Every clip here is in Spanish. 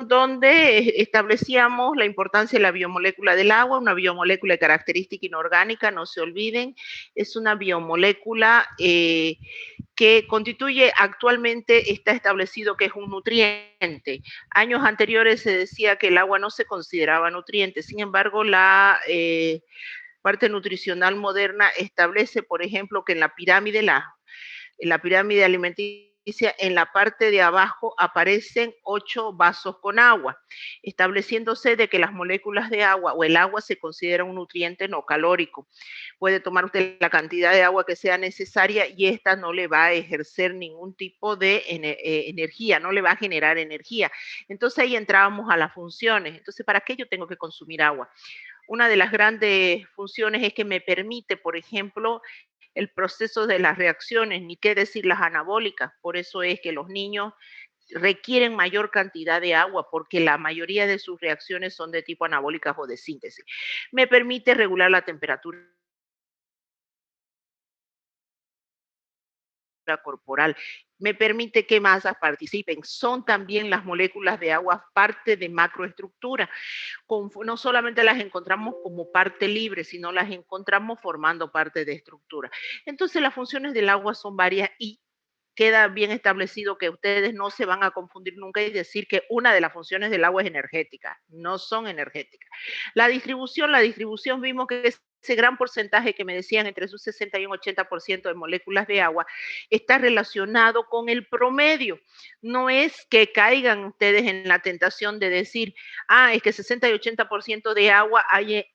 donde establecíamos la importancia de la biomolécula del agua, una biomolécula de característica inorgánica, no se olviden, es una biomolécula que constituye, actualmente está establecido que es un nutriente. Años anteriores se decía que el agua no se consideraba nutriente, sin embargo la parte nutricional moderna establece, por ejemplo, que en la pirámide alimenticia, en la parte de abajo aparecen 8 vasos con agua, estableciéndose de que las moléculas de agua o el agua se considera un nutriente no calórico. Puede tomar usted la cantidad de agua que sea necesaria y esta no le va a ejercer ningún tipo de energía, no le va a generar energía. Entonces ahí entrábamos a las funciones. Entonces, ¿para qué yo tengo que consumir agua? Una de las grandes funciones es que me permite, por ejemplo, el proceso de las reacciones, ni qué decir las anabólicas. Por eso es que los niños requieren mayor cantidad de agua porque la mayoría de sus reacciones son de tipo anabólicas o de síntesis. Me permite regular la temperatura corporal, me permite que masas participen. Son también las moléculas de agua parte de macroestructura. No solamente las encontramos como parte libre, sino las encontramos formando parte de estructura. Entonces las funciones del agua son varias y queda bien establecido que ustedes no se van a confundir nunca y decir que una de las funciones del agua es energética. No son energéticas. La distribución vimos que ese gran porcentaje que me decían entre su 60 y un 80% de moléculas de agua está relacionado con el promedio. No es que caigan ustedes en la tentación de decir, es que 60 y 80% de agua hay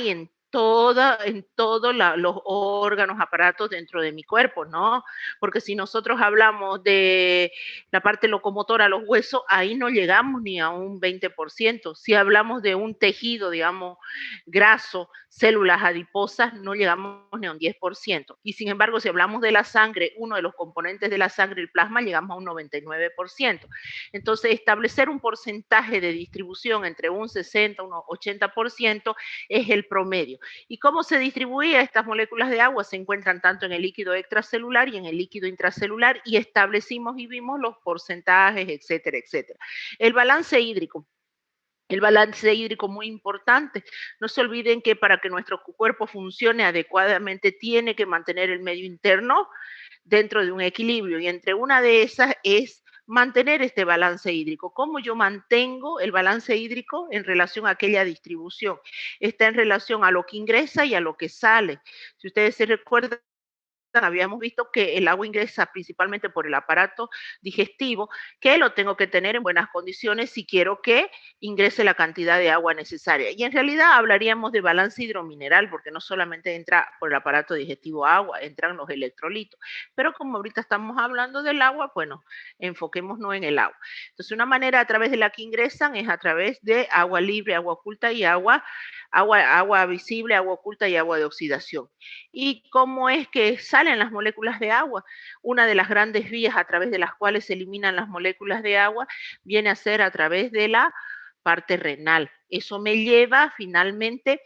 en todos los órganos, aparatos dentro de mi cuerpo, ¿no? Porque si nosotros hablamos de la parte locomotora, los huesos, ahí no llegamos ni a un 20%. Si hablamos de un tejido, digamos, graso, células adiposas, no llegamos ni a un 10%. Y sin embargo, si hablamos de la sangre, uno de los componentes de la sangre, el plasma, llegamos a un 99%. Entonces, establecer un porcentaje de distribución entre un 60 y un 80% es el promedio. ¿Y cómo se distribuía estas moléculas de agua? Se encuentran tanto en el líquido extracelular y en el líquido intracelular y establecimos y vimos los porcentajes, etcétera, etcétera. El balance hídrico. El balance hídrico muy importante. No se olviden que para que nuestro cuerpo funcione adecuadamente tiene que mantener el medio interno dentro de un equilibrio y entre una de esas es mantener este balance hídrico. ¿Cómo yo mantengo el balance hídrico en relación a aquella distribución? Está en relación a lo que ingresa y a lo que sale. Si ustedes se recuerdan, habíamos visto que el agua ingresa principalmente por el aparato digestivo, que lo tengo que tener en buenas condiciones si quiero que ingrese la cantidad de agua necesaria. Y en realidad hablaríamos de balance hidromineral, porque no solamente entra por el aparato digestivo agua, entran los electrolitos. Pero como ahorita estamos hablando del agua, bueno, enfoquémonos en el agua. Entonces, una manera a través de la que ingresan es a través de agua libre, agua oculta y agua visible, agua oculta y agua de oxidación. ¿Y cómo es que salen las moléculas de agua? Una de las grandes vías a través de las cuales se eliminan las moléculas de agua viene a ser a través de la parte renal. Eso me lleva finalmente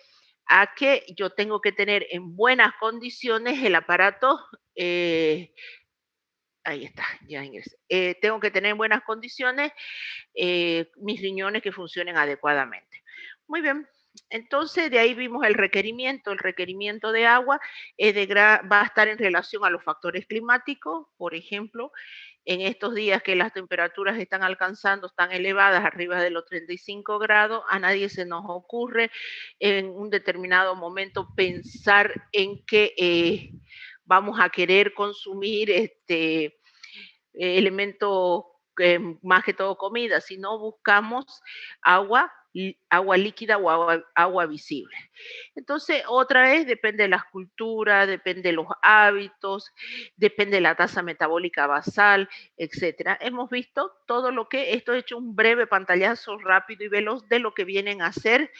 a que yo tengo que tener en buenas condiciones el aparato, ahí está, ya ingresé. Tengo que tener en buenas condiciones mis riñones que funcionen adecuadamente. Muy bien, entonces de ahí vimos el requerimiento de agua va a estar en relación a los factores climáticos, por ejemplo, en estos días que las temperaturas están alcanzando, están elevadas, arriba de los 35 grados, a nadie se nos ocurre en un determinado momento pensar en que vamos a querer consumir elementos, más que todo comida, si no buscamos agua, agua líquida o agua visible. Entonces, otra vez depende de las culturas, depende de los hábitos, depende de la tasa metabólica basal, etcétera. Hemos visto todo lo que, esto he hecho un breve pantallazo rápido y veloz de lo que vienen a ser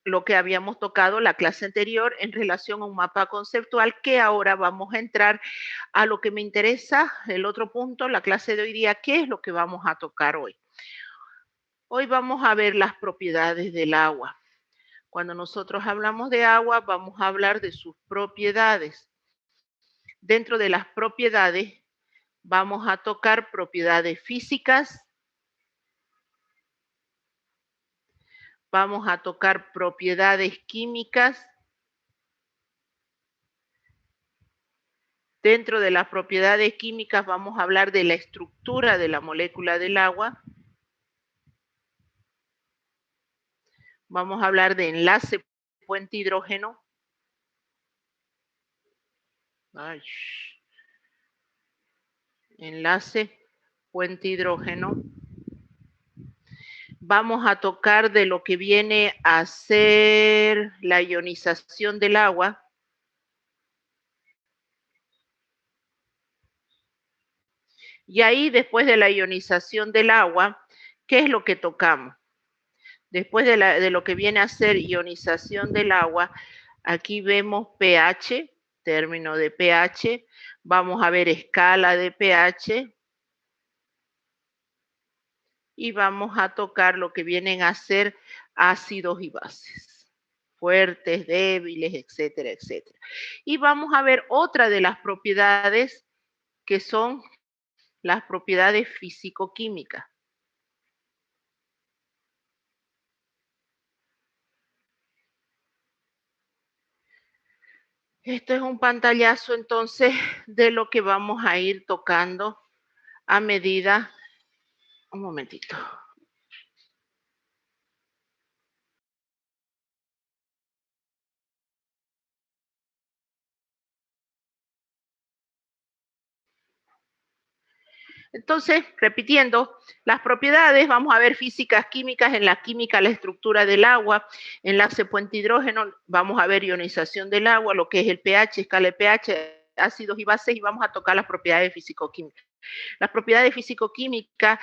lo que habíamos tocado la clase anterior en relación a un mapa conceptual, que ahora vamos a entrar a lo que me interesa, el otro punto, la clase de hoy día, ¿qué es lo que vamos a tocar hoy? Hoy vamos a ver las propiedades del agua. Cuando nosotros hablamos de agua, vamos a hablar de sus propiedades. Dentro de las propiedades, vamos a tocar propiedades físicas, Vamos a tocar propiedades químicas. Dentro de las propiedades químicas vamos a hablar de la estructura de la molécula del agua. Vamos a hablar de enlace puente hidrógeno. Ay. Enlace puente hidrógeno. Vamos a tocar de lo que viene a ser la ionización del agua. Y ahí, después de la ionización del agua, ¿qué es lo que tocamos? Después de lo que viene a ser ionización del agua, aquí vemos pH, término de pH, vamos a ver escala de pH y vamos a tocar lo que vienen a ser ácidos y bases, fuertes, débiles, etcétera, etcétera. Y vamos a ver otra de las propiedades que son las propiedades físico-químicas. Esto es un pantallazo entonces de lo que vamos a ir tocando a medida. Un momentito. Entonces, repitiendo, las propiedades, vamos a ver físicas químicas, en la química la estructura del agua, enlace puente hidrógeno, vamos a ver ionización del agua, lo que es el pH, escala de pH, ácidos y bases, y vamos a tocar las propiedades físico-químicas. Las propiedades físico-químicas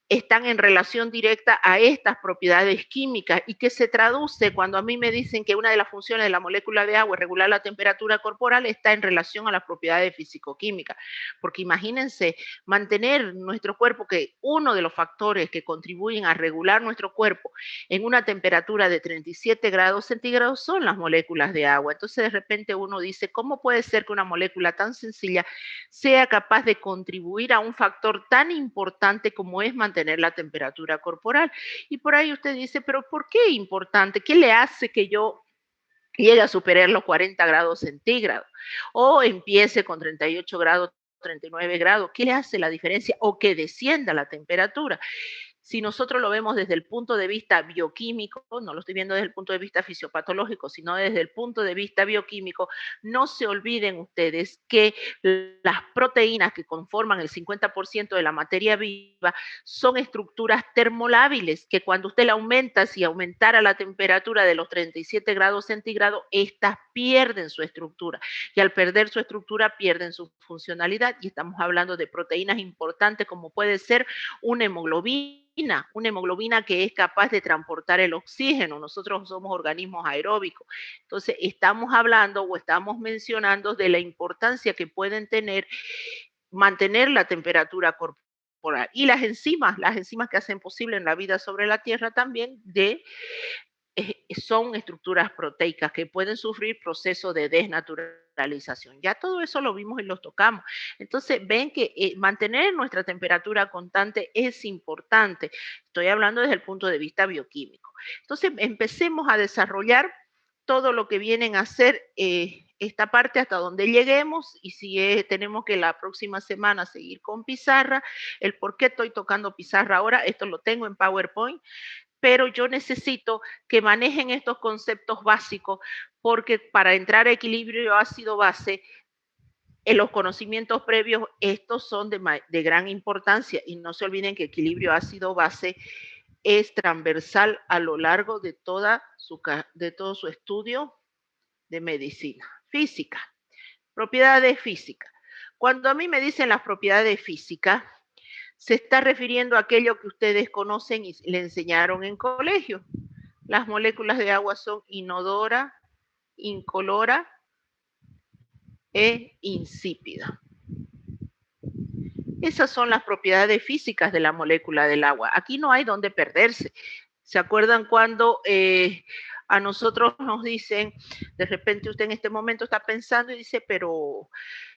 están en relación directa a estas propiedades químicas y que se traduce cuando a mí me dicen que una de las funciones de la molécula de agua es regular la temperatura corporal, está en relación a las propiedades físico-químicas. Porque imagínense, mantener nuestro cuerpo, que uno de los factores que contribuyen a regular nuestro cuerpo en una temperatura de 37 grados centígrados son las moléculas de agua. Entonces de repente uno dice, ¿cómo puede ser que una molécula tan sencilla sea capaz de contribuir a un factor tan importante como es mantener la temperatura corporal? Y por ahí usted dice, pero ¿por qué importante? ¿Qué le hace que yo llegue a superar los 40 grados centígrados? O empiece con 38 grados, 39 grados. ¿Qué le hace la diferencia? O que descienda la temperatura. Si nosotros lo vemos desde el punto de vista bioquímico, no lo estoy viendo desde el punto de vista fisiopatológico, sino desde el punto de vista bioquímico, no se olviden ustedes que las proteínas que conforman el 50% de la materia viva son estructuras termolábiles, que cuando usted la aumenta, si aumentara la temperatura de los 37 grados centígrados, estas pierden su estructura. Y al perder su estructura, pierden su funcionalidad. Y estamos hablando de proteínas importantes como puede ser una hemoglobina que es capaz de transportar el oxígeno. Nosotros somos organismos aeróbicos. Entonces, estamos hablando o estamos mencionando de la importancia que pueden tener mantener la temperatura corporal. Y las enzimas que hacen posible en la vida sobre la Tierra también son estructuras proteicas que pueden sufrir procesos de desnaturalización. Ya todo eso lo vimos y lo tocamos. Entonces, ven que mantener nuestra temperatura constante es importante. Estoy hablando desde el punto de vista bioquímico. Entonces, empecemos a desarrollar todo lo que vienen a ser esta parte hasta donde lleguemos, y si tenemos que la próxima semana seguir con pizarra, el por qué estoy tocando pizarra ahora, esto lo tengo en PowerPoint, pero yo necesito que manejen estos conceptos básicos, porque para entrar a equilibrio ácido-base, en los conocimientos previos, estos son de gran importancia, y no se olviden que equilibrio ácido-base es transversal a lo largo de todo su estudio de medicina. Física, propiedades físicas. Cuando a mí me dicen las propiedades físicas, se está refiriendo a aquello que ustedes conocen y le enseñaron en colegio. Las moléculas de agua son inodora, incolora e insípida. Esas son las propiedades físicas de la molécula del agua. Aquí no hay donde perderse. ¿Se acuerdan cuando a nosotros nos dicen, de repente usted en este momento está pensando y dice, pero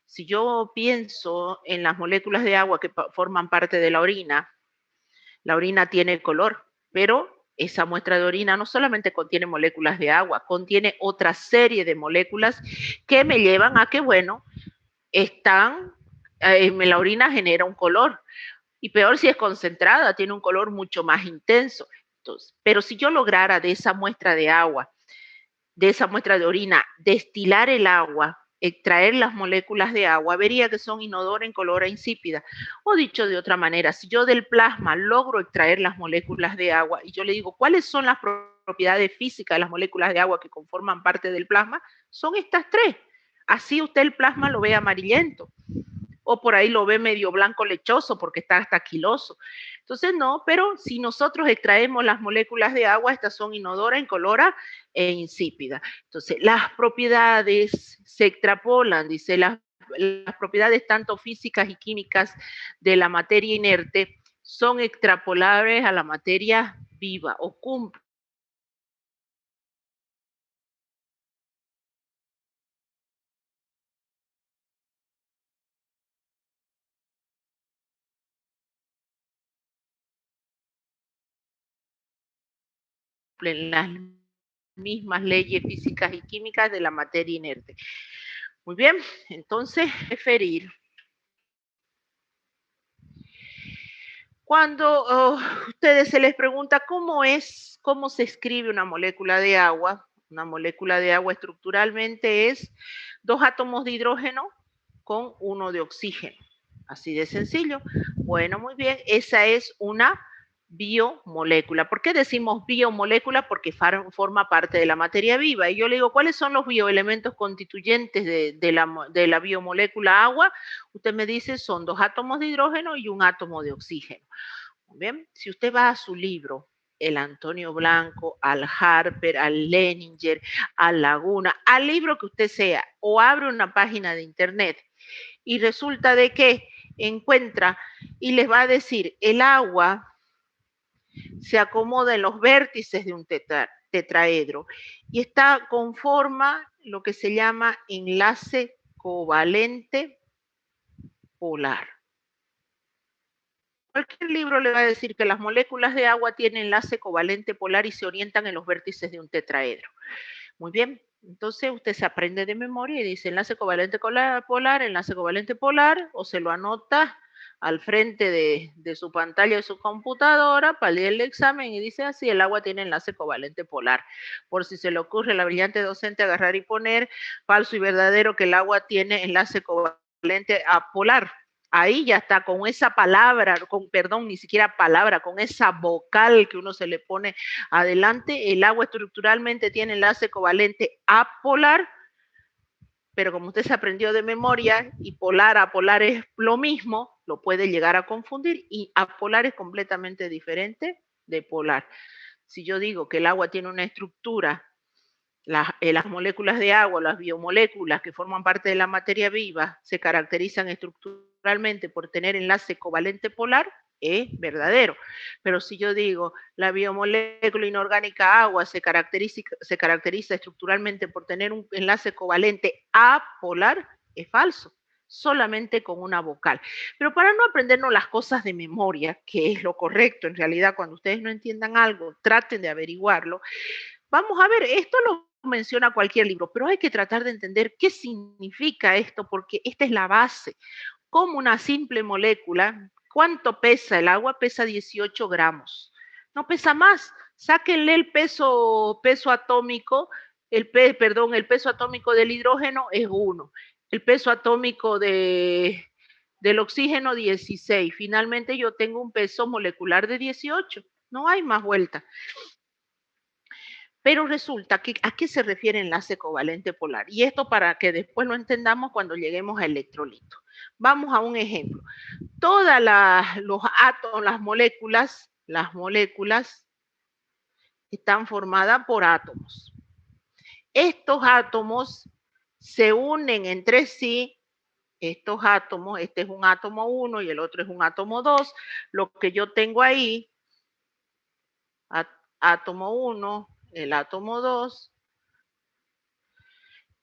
si yo pienso en las moléculas de agua que forman parte de la orina tiene color, pero esa muestra de orina no solamente contiene moléculas de agua, contiene otra serie de moléculas que me llevan a que, bueno, la orina genera un color. Y peor si es concentrada, tiene un color mucho más intenso. Entonces, pero si yo lograra de esa muestra de agua, de esa muestra de orina, destilar el agua, extraer las moléculas de agua, vería que son inodora, incolora, insípida. O dicho de otra manera, si yo del plasma logro extraer las moléculas de agua y yo le digo, ¿cuáles son las propiedades físicas de las moléculas de agua que conforman parte del plasma? Son estas tres. Así usted el plasma lo ve amarillento o por ahí lo ve medio blanco lechoso porque está hasta quiloso. Entonces no, pero si nosotros extraemos las moléculas de agua, estas son inodora, incolora e insípida. Entonces las propiedades se extrapolan, dice, las propiedades tanto físicas y químicas de la materia inerte son extrapolables a la materia viva o cumplen las mismas leyes físicas y químicas de la materia inerte. Muy bien, entonces, referir. Cuando ustedes se les pregunta cómo se escribe una molécula de agua estructuralmente es 2 átomos de hidrógeno con 1 de oxígeno. Así de sencillo. Bueno, muy bien, esa es una biomolécula. ¿Por qué decimos biomolécula? Porque forma parte de la materia viva. Y yo le digo, ¿cuáles son los bioelementos constituyentes de la biomolécula agua? Usted me dice, son 2 átomos de hidrógeno y 1 átomo de oxígeno. Bien, si usted va a su libro, el Antonio Blanco, al Harper, al Leninger, al Laguna, al libro que usted sea, o abre una página de internet y resulta de que encuentra y les va a decir, el agua se acomoda en los vértices de un tetraedro y está conforma lo que se llama enlace covalente polar. Cualquier libro le va a decir que las moléculas de agua tienen enlace covalente polar y se orientan en los vértices de un tetraedro. Muy bien, entonces usted se aprende de memoria y dice enlace covalente polar, o se lo anota al frente de su pantalla de su computadora para leer el examen y dice así, el agua tiene enlace covalente polar. Por si se le ocurre a la brillante docente agarrar y poner falso y verdadero que el agua tiene enlace covalente apolar. Ahí ya está, con esa palabra, ni siquiera palabra, con esa vocal que uno se le pone adelante, el agua estructuralmente tiene enlace covalente apolar, pero como usted se aprendió de memoria y polar a polar es lo mismo, lo puede llegar a confundir y apolar es completamente diferente de polar. Si yo digo que el agua tiene una estructura, las moléculas de agua, las biomoléculas que forman parte de la materia viva, se caracterizan estructuralmente por tener enlace covalente polar, es verdadero. Pero si yo digo la biomolécula inorgánica agua se caracteriza estructuralmente por tener un enlace covalente apolar, es falso, solamente con una vocal. Pero para no aprendernos las cosas de memoria, que es lo correcto en realidad, cuando ustedes no entiendan algo, traten de averiguarlo. Vamos a ver, esto lo menciona cualquier libro, pero hay que tratar de entender qué significa esto, porque esta es la base. Como una simple molécula, ¿cuánto pesa el agua? Pesa 18 gramos. No pesa más. Sáquenle el peso atómico, el peso atómico del hidrógeno es 1. El peso atómico del oxígeno 16. Finalmente yo tengo un peso molecular de 18. No hay más vuelta. Pero resulta que ¿a qué se refiere enlace covalente polar? Y esto para que después lo entendamos cuando lleguemos a electrolito. Vamos a un ejemplo. Todas los átomos, las moléculas están formadas por átomos. Estos átomos se unen entre sí, estos átomos, este es un átomo 1 y el otro es un átomo 2. Lo que yo tengo ahí, átomo 1, el átomo 2,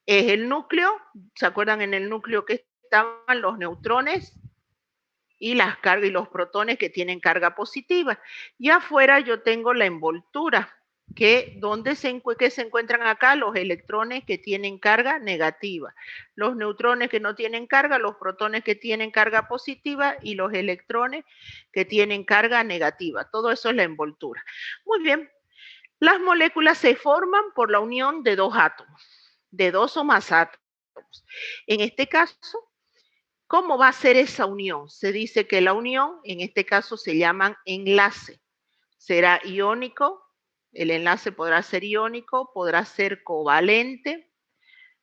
es el núcleo. ¿Se acuerdan en el núcleo que estaban los neutrones y las cargas y los protones que tienen carga positiva. Y afuera yo tengo la envoltura, que se encuentran acá los electrones que tienen carga negativa, los neutrones que no tienen carga, los protones que tienen carga positiva y los electrones que tienen carga negativa. Todo eso es la envoltura. Muy bien, las moléculas se forman por la unión de dos átomos, de dos o más átomos. En este caso, ¿cómo va a ser esa unión? Se dice que la unión, en este caso, se llaman enlace. Será iónico, el enlace podrá ser iónico, podrá ser covalente,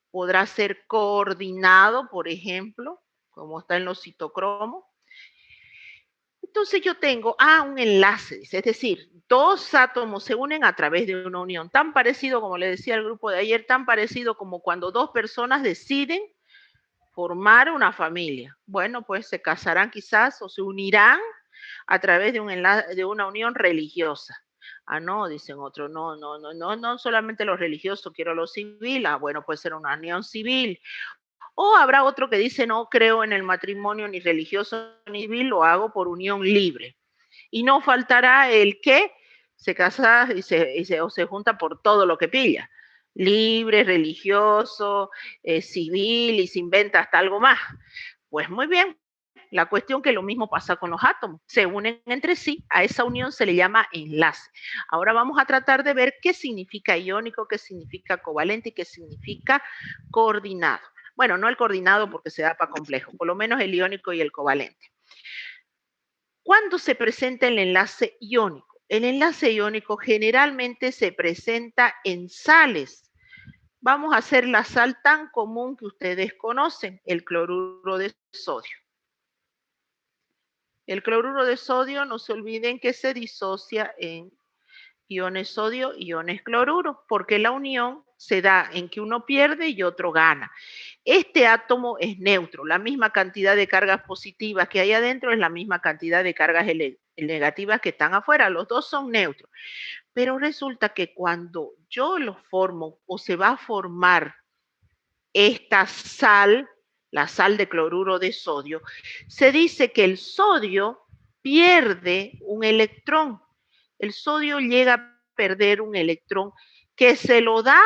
podrá ser coordinado, por ejemplo, como está en los citocromos. Entonces yo tengo un enlace, es decir, dos átomos se unen a través de una unión, tan parecido, como le decía al grupo de ayer, tan parecido como cuando dos personas deciden formar una familia. Bueno, pues se casarán quizás o se unirán a través de una unión religiosa. No, dicen otros, no solamente lo religioso, quiero lo civil. Bueno, puede ser una unión civil. O habrá otro que dice, no creo en el matrimonio ni religioso ni civil, lo hago por unión libre. Y no faltará el que se casa o se junta por todo lo que pilla. Libre, religioso, civil y se inventa hasta algo más. Pues muy bien, la cuestión que lo mismo pasa con los átomos, se unen entre sí, a esa unión se le llama enlace. Ahora vamos a tratar de ver qué significa iónico, qué significa covalente y qué significa coordinado. Bueno, no el coordinado porque se da para complejo, por lo menos el iónico y el covalente. ¿Cuándo se presenta el enlace iónico? El enlace iónico generalmente se presenta en sales. Vamos a hacer la sal tan común que ustedes conocen, el cloruro de sodio. El cloruro de sodio, no se olviden que se disocia en iones sodio y iones cloruro, porque la unión se da en que uno pierde y otro gana. Este átomo es neutro, la misma cantidad de cargas positivas que hay adentro es la misma cantidad de cargas negativas que están afuera, los dos son neutros. Pero resulta que cuando yo los formo o se va a formar esta sal, la sal de cloruro de sodio, se dice que el sodio pierde un electrón. El sodio llega a perder un electrón que se lo da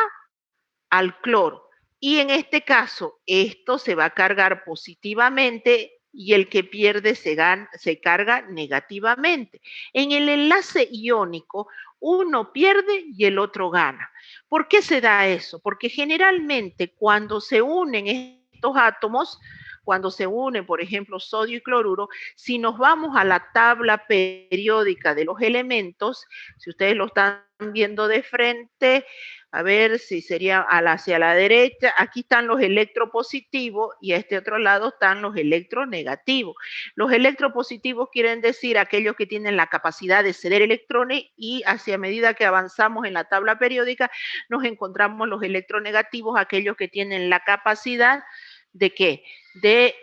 al cloro. Y en este caso, esto se va a cargar positivamente y el que pierde se carga negativamente. En el enlace iónico, uno pierde y el otro gana. ¿Por qué se da eso? Porque generalmente cuando se unen estos átomos, cuando se unen, por ejemplo, sodio y cloruro, si nos vamos a la tabla periódica de los elementos, si ustedes lo están viendo de frente, a ver si sería hacia la derecha, aquí están los electropositivos y a este otro lado están los electronegativos. Los electropositivos quieren decir aquellos que tienen la capacidad de ceder electrones y hacia medida que avanzamos en la tabla periódica nos encontramos los electronegativos, aquellos que tienen la capacidad de ¿qué? De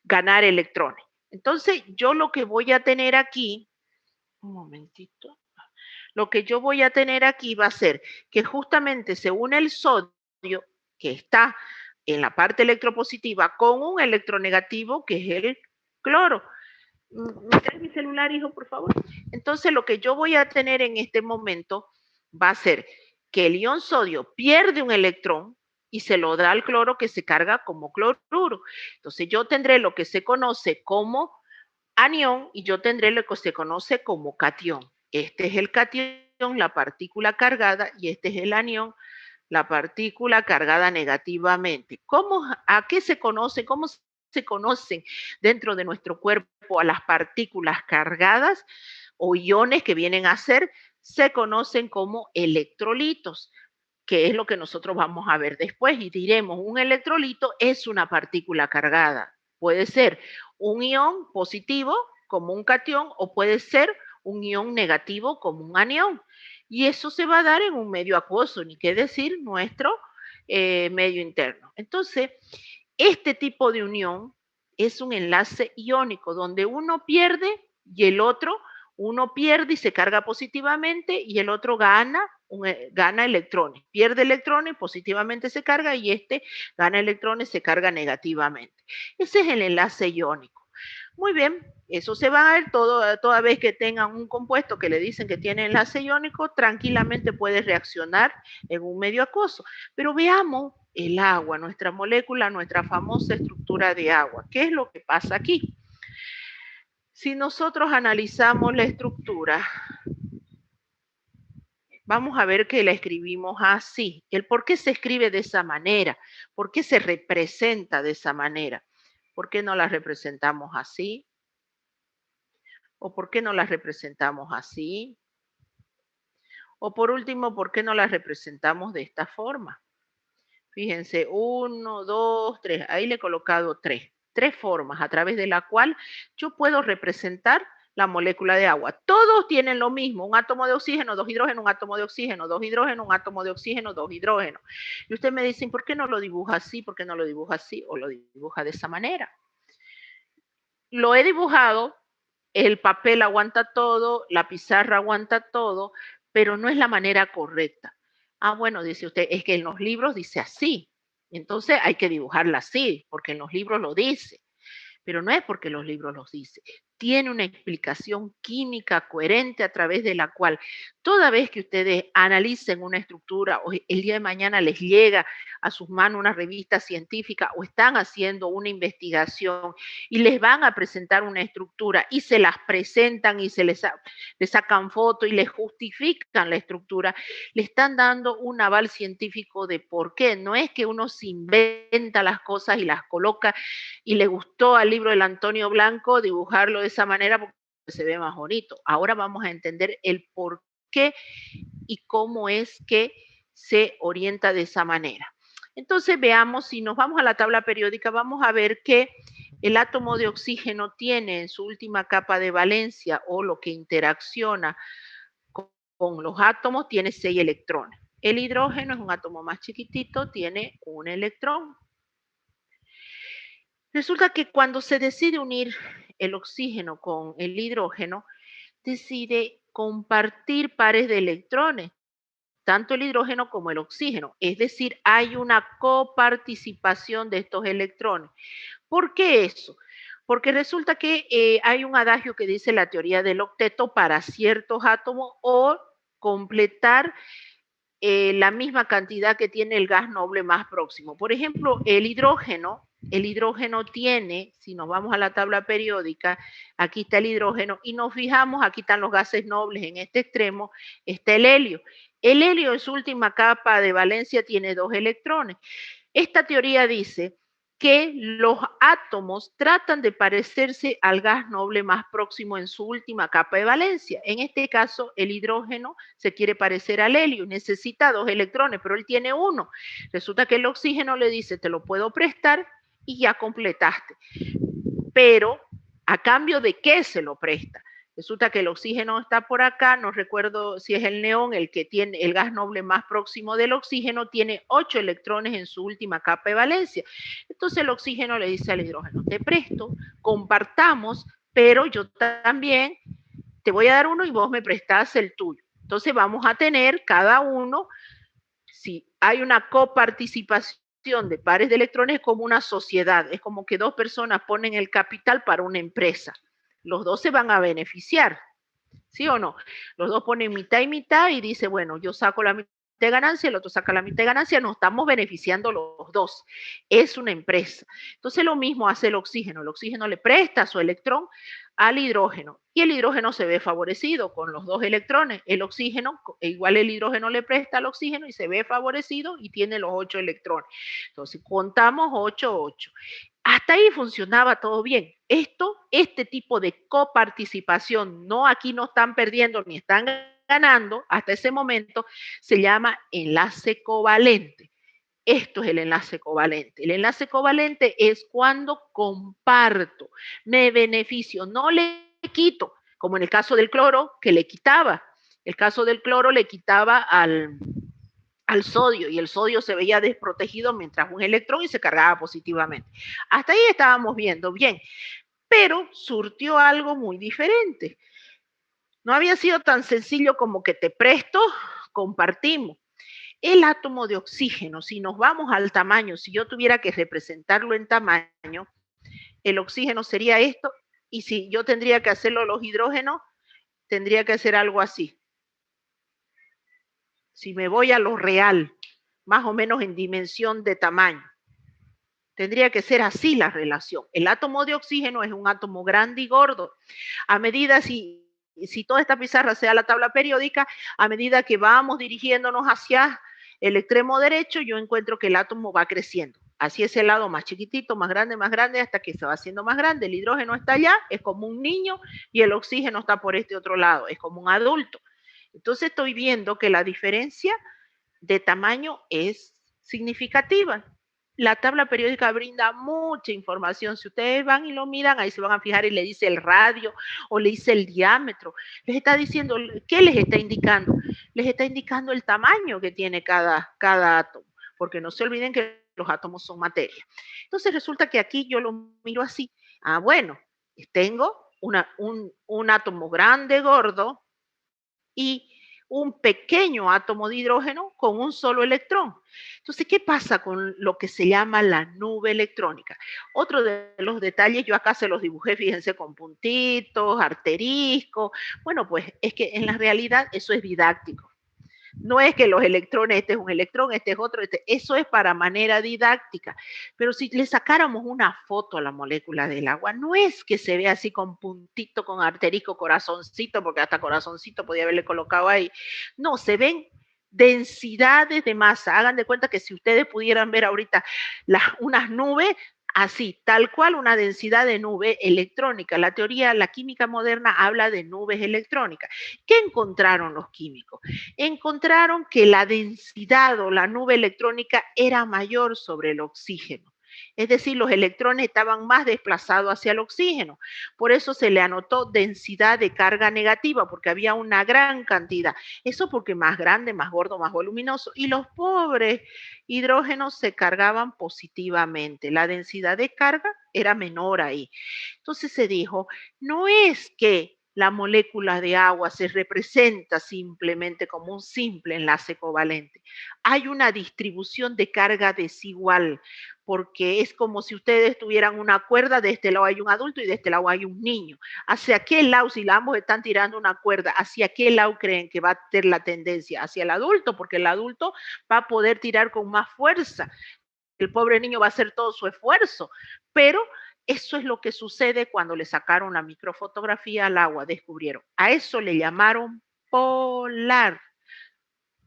ganar electrones. Entonces yo lo que voy a tener aquí, un momentito, lo que yo voy a tener aquí va a ser que justamente se une el sodio, que está en la parte electropositiva, con un electronegativo, que es el cloro. ¿Me traes mi celular, hijo, por favor? Entonces, lo que yo voy a tener en este momento va a ser que el ion sodio pierde un electrón y se lo da al cloro, que se carga como cloruro. Entonces, yo tendré lo que se conoce como anión y yo tendré lo que se conoce como catión. Este es el catión, la partícula cargada, y este es el anión, la partícula cargada negativamente. ¿A qué se conoce? ¿Cómo se conocen dentro de nuestro cuerpo a las partículas cargadas o iones que vienen a ser? Se conocen como electrolitos, que es lo que nosotros vamos a ver después y diremos, un electrolito es una partícula cargada. Puede ser un ion positivo como un catión o puede ser un ion negativo como un anión. Y eso se va a dar en un medio acuoso, ni qué decir nuestro medio interno. Entonces, este tipo de unión es un enlace iónico donde uno pierde y el otro, uno pierde y se carga positivamente y el otro gana electrones, pierde electrones, positivamente se carga y este gana electrones, se carga negativamente. Ese es el enlace iónico. Muy bien, eso se va a ver toda vez que tengan un compuesto que le dicen que tiene enlace iónico, tranquilamente puede reaccionar en un medio acuoso. Pero veamos el agua, nuestra molécula, nuestra famosa estructura de agua. ¿Qué es lo que pasa aquí? Si nosotros analizamos la estructura, vamos a ver que la escribimos así. El por qué se escribe de esa manera, por qué se representa de esa manera. ¿Por qué no la representamos así? ¿O por qué no la representamos así? O por último, ¿por qué no la representamos de esta forma? Fíjense, 1, 2, 3. Ahí le he colocado 3. 3 formas a través de la cual yo puedo representar la molécula de agua. Todos tienen lo mismo, un átomo de oxígeno, 2 hidrógenos, un átomo de oxígeno, 2 hidrógenos, un átomo de oxígeno, 2 hidrógenos. Y usted me dice, ¿por qué no lo dibuja así? ¿Por qué no lo dibuja así? O lo dibuja de esa manera. Lo he dibujado, el papel aguanta todo, la pizarra aguanta todo, pero no es la manera correcta. Ah, bueno, dice usted, es que en los libros dice así. Entonces hay que dibujarla así, porque en los libros lo dice. Pero no es porque los libros los dicen. Tiene una explicación química coherente a través de la cual toda vez que ustedes analicen una estructura o el día de mañana les llega a sus manos una revista científica o están haciendo una investigación y les van a presentar una estructura y se las presentan y les sacan foto y les justifican la estructura, le están dando un aval científico de por qué. No es que uno se inventa las cosas y las coloca y le gustó al libro del Antonio Blanco dibujarlo de esa manera porque se ve más bonito. Ahora vamos a entender el por qué y cómo es que se orienta de esa manera. Entonces veamos, si nos vamos a la tabla periódica, vamos a ver que el átomo de oxígeno tiene en su última capa de valencia o lo que interacciona con los átomos tiene 6 electrones. El hidrógeno es un átomo más chiquitito, tiene un electrón. Resulta que cuando se decide unir el oxígeno con el hidrógeno, decide compartir pares de electrones, tanto el hidrógeno como el oxígeno. Es decir, hay una coparticipación de estos electrones. ¿Por qué eso? Porque resulta que hay un adagio que dice la teoría del octeto para ciertos átomos o completar la misma cantidad que tiene el gas noble más próximo. Por ejemplo, el hidrógeno tiene, si nos vamos a la tabla periódica, aquí está el hidrógeno y nos fijamos, aquí están los gases nobles, en este extremo está el helio. El helio en su última capa de valencia tiene 2 electrones. Esta teoría dice que los átomos tratan de parecerse al gas noble más próximo en su última capa de valencia. En este caso, el hidrógeno se quiere parecer al helio, necesita 2 electrones, pero él tiene 1. Resulta que el oxígeno le dice, te lo puedo prestar y ya completaste. Pero, ¿a cambio de qué se lo presta? Resulta que el oxígeno está por acá, no recuerdo si es el neón, el que tiene el gas noble más próximo del oxígeno, tiene 8 electrones en su última capa de valencia. Entonces el oxígeno le dice al hidrógeno, te presto, compartamos, pero yo también te voy a dar uno y vos me prestás el tuyo. Entonces vamos a tener cada uno, si hay una coparticipación de pares de electrones, como una sociedad, es como que 2 personas ponen el capital para una empresa. Los 2 se van a beneficiar, ¿sí o no? Los 2 ponen mitad y mitad y dice, bueno, yo saco la mitad de ganancia, el otro saca la mitad de ganancia, nos estamos beneficiando los 2. Es una empresa. Entonces lo mismo hace el oxígeno le presta su electrón al hidrógeno y el hidrógeno se ve favorecido con los 2 electrones. El oxígeno, igual el hidrógeno le presta al oxígeno y se ve favorecido y tiene los 8 electrones. Entonces contamos 8, 8. Hasta ahí funcionaba todo bien. Este tipo de coparticipación, no aquí no están perdiendo ni están ganando, hasta ese momento se llama enlace covalente. Esto es el enlace covalente. El enlace covalente es cuando comparto, me beneficio, no le quito, como en el caso del cloro, que le quitaba. El caso del cloro le quitaba al sodio y el sodio se veía desprotegido mientras un electrón y se cargaba positivamente. Hasta ahí estábamos viendo bien, pero surtió algo muy diferente. No había sido tan sencillo como que te presto, compartimos. El átomo de oxígeno, si nos vamos al tamaño, si yo tuviera que representarlo en tamaño, el oxígeno sería esto Y si yo tendría que hacerlo los hidrógenos, tendría que hacer algo así. Si me voy a lo real, más o menos en dimensión de tamaño, tendría que ser así la relación. El átomo de oxígeno es un átomo grande y gordo. A medida, si toda esta pizarra sea la tabla periódica, a medida que vamos dirigiéndonos hacia el extremo derecho, yo encuentro que el átomo va creciendo. Así es el lado más chiquitito, más grande, hasta que se va haciendo más grande. El hidrógeno está allá, es como un niño, y el oxígeno está por este otro lado, es como un adulto. Entonces estoy viendo que la diferencia de tamaño es significativa. La tabla periódica brinda mucha información. Si ustedes van y lo miran, ahí se van a fijar y le dice el radio o le dice el diámetro. Les está diciendo, ¿qué les está indicando? Les está indicando el tamaño que tiene cada átomo, porque no se olviden que los átomos son materia. Entonces resulta que aquí yo lo miro así. Ah, bueno, tengo un átomo grande, gordo, y un pequeño átomo de hidrógeno con un solo electrón. Entonces, ¿qué pasa con lo que se llama la nube electrónica? Otro de los detalles, yo acá se los dibujé, fíjense, con puntitos, asteriscos. Bueno, pues es que en la realidad eso es didáctico. No es que los electrones, este es un electrón, este es otro, eso es para manera didáctica. Pero si le sacáramos una foto a la molécula del agua, no es que se vea así con puntito, con asterisco, corazoncito, porque hasta corazoncito podía haberle colocado ahí. No, se ven densidades de masa. Hagan de cuenta que si ustedes pudieran ver ahorita unas nubes, así, tal cual una densidad de nube electrónica. La teoría, la química moderna habla de nubes electrónicas. ¿Qué encontraron los químicos? Encontraron que la densidad o la nube electrónica era mayor sobre el oxígeno. Es decir, los electrones estaban más desplazados hacia el oxígeno. Por eso se le anotó densidad de carga negativa, porque había una gran cantidad. Eso porque más grande, más gordo, más voluminoso. Y los pobres hidrógenos se cargaban positivamente. La densidad de carga era menor ahí. Entonces se dijo, no es que la molécula de agua se representa simplemente como un simple enlace covalente. Hay una distribución de carga desigual, porque es como si ustedes tuvieran una cuerda, de este lado hay un adulto y de este lado hay un niño. ¿Hacia qué lado, si ambos están tirando una cuerda, hacia qué lado creen que va a tener la tendencia? Hacia el adulto, porque el adulto va a poder tirar con más fuerza. El pobre niño va a hacer todo su esfuerzo, pero eso es lo que sucede cuando le sacaron la microfotografía al agua, descubrieron. A eso le llamaron polar.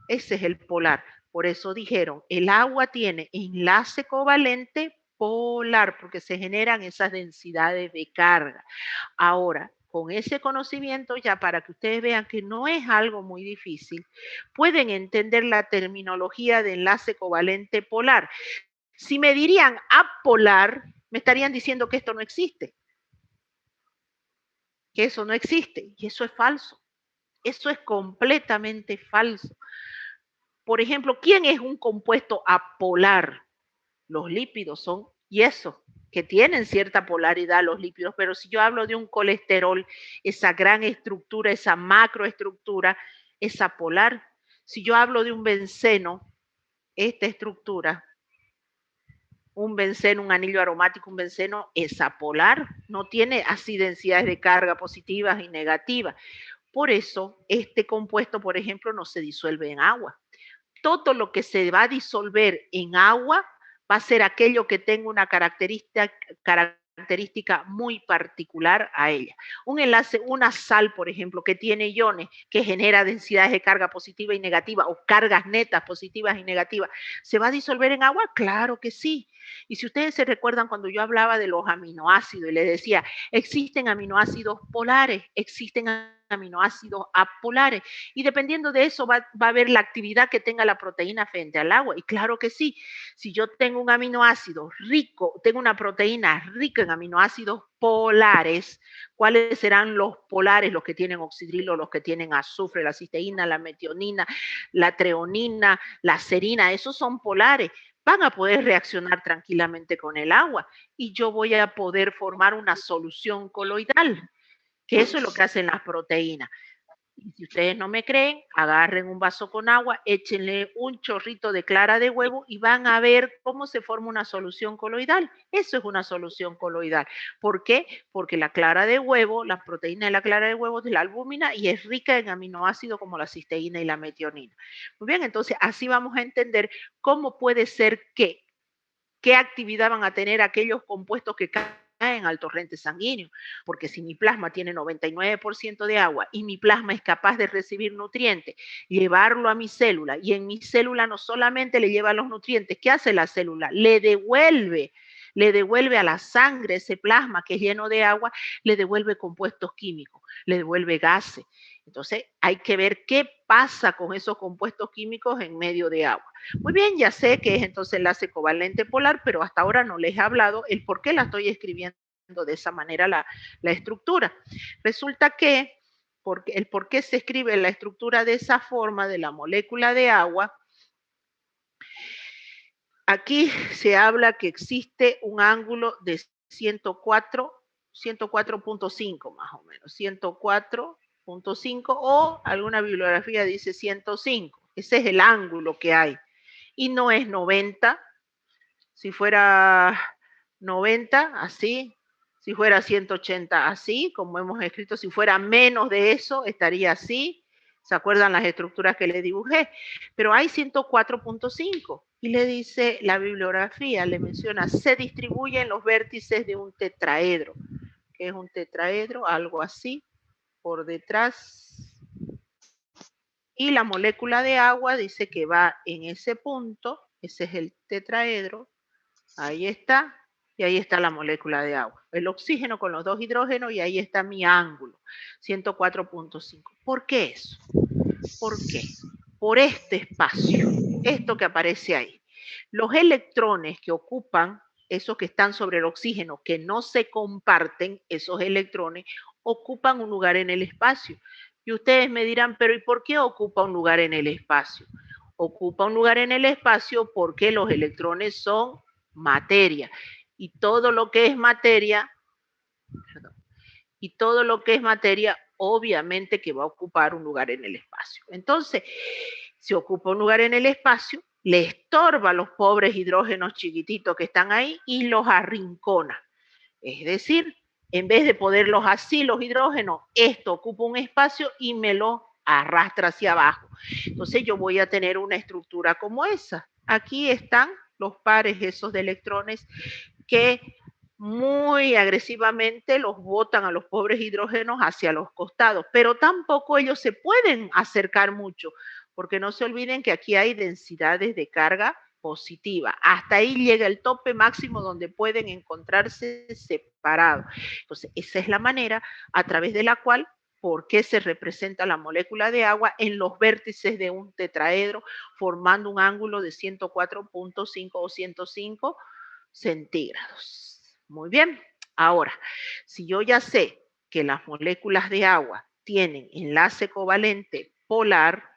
Ese es el polar. Por eso dijeron, el agua tiene enlace covalente polar, porque se generan esas densidades de carga. Ahora, con ese conocimiento, ya para que ustedes vean que no es algo muy difícil, pueden entender la terminología de enlace covalente polar. Si me dirían apolar, me estarían diciendo que esto no existe, que eso no existe, y eso es falso. Eso es completamente falso. Por ejemplo, ¿quién es un compuesto apolar? Los lípidos son, y eso, que tienen cierta polaridad los lípidos, pero si yo hablo de un colesterol, esa gran estructura, esa macroestructura, es apolar. Si yo hablo de un benceno, esta estructura, un benceno, un anillo aromático, un benceno es apolar, no tiene así densidades de carga positivas y negativas. Por eso, este compuesto, por ejemplo, no se disuelve en agua. Todo lo que se va a disolver en agua va a ser aquello que tenga una característica muy particular a ella. Un enlace, una sal, por ejemplo, que tiene iones, que genera densidades de carga positiva y negativa, o cargas netas positivas y negativas, ¿se va a disolver en agua? Claro que sí. Y si ustedes se recuerdan cuando yo hablaba de los aminoácidos y les decía, existen aminoácidos polares, existen aminoácidos apolares, y dependiendo de eso va a ver la actividad que tenga la proteína frente al agua. Y claro que sí, si yo tengo un aminoácido rico, tengo una proteína rica en aminoácidos polares, ¿cuáles serán los polares? Los que tienen oxidrilo, los que tienen azufre, la cisteína, la metionina, la treonina, la serina, esos son polares. Van a poder reaccionar tranquilamente con el agua y yo voy a poder formar una solución coloidal, que eso es lo que hacen las proteínas. Y si ustedes no me creen, agarren un vaso con agua, échenle un chorrito de clara de huevo y van a ver cómo se forma una solución coloidal. Eso es una solución coloidal. ¿Por qué? Porque la clara de huevo, la proteína de la clara de huevo es la albúmina y es rica en aminoácidos como la cisteína y la metionina. Muy bien, entonces así vamos a entender cómo puede ser que qué actividad van a tener aquellos compuestos que caen al torrente sanguíneo, porque si mi plasma tiene 99% de agua y mi plasma es capaz de recibir nutrientes, llevarlo a mi célula y en mi célula no solamente le lleva los nutrientes, ¿qué hace la célula? Le devuelve a la sangre ese plasma que es lleno de agua, le devuelve compuestos químicos, le devuelve gases. Entonces hay que ver qué pasa con esos compuestos químicos en medio de agua. Muy bien, ya sé que es entonces enlace covalente polar, pero hasta ahora no les he hablado el por qué la estoy escribiendo de esa manera la estructura. Resulta que el por qué se escribe la estructura de esa forma de la molécula de agua, aquí se habla que existe un ángulo de 104.5 más o menos, 104.5 o alguna bibliografía dice 105. Ese es el ángulo que hay. Y no es 90. Si fuera 90, así. Si fuera 180, así, como hemos escrito. Si fuera menos de eso, estaría así. ¿Se acuerdan las estructuras que le dibujé? Pero hay 104.5. Y le dice la bibliografía, le menciona, se distribuye en los vértices de un tetraedro. ¿Qué es un tetraedro? Algo así, por detrás. Y la molécula de agua dice que va en ese punto, ese es el tetraedro, ahí está, y ahí está la molécula de agua. El oxígeno con los dos hidrógenos y ahí está mi ángulo, 104.5. ¿Por qué eso? ¿Por qué? Por este espacio, esto que aparece ahí. Los electrones que ocupan, esos que están sobre el oxígeno, que no se comparten, esos electrones, ocupan un lugar en el espacio. Y ustedes me dirán, pero ¿y por qué ocupa un lugar en el espacio? Ocupa un lugar en el espacio porque los electrones son materia. Y todo lo que es materia, y todo lo que es materia, obviamente que va a ocupar un lugar en el espacio. Entonces, si ocupa un lugar en el espacio, le estorba a los pobres hidrógenos chiquititos que están ahí y los arrincona. Es decir, en vez de poderlos así, los hidrógenos, esto ocupa un espacio y me lo arrastra hacia abajo. Entonces yo voy a tener una estructura como esa. Aquí están los pares esos de electrones que muy agresivamente los botan a los pobres hidrógenos hacia los costados, pero tampoco ellos se pueden acercar mucho, porque no se olviden que aquí hay densidades de carga positiva. Hasta ahí llega el tope máximo donde pueden encontrarse separados. Entonces, esa es la manera a través de la cual, ¿por qué se representa la molécula de agua en los vértices de un tetraedro, formando un ángulo de 104.5 o 105 centígrados? Muy bien. Ahora, si yo ya sé que las moléculas de agua tienen enlace covalente polar,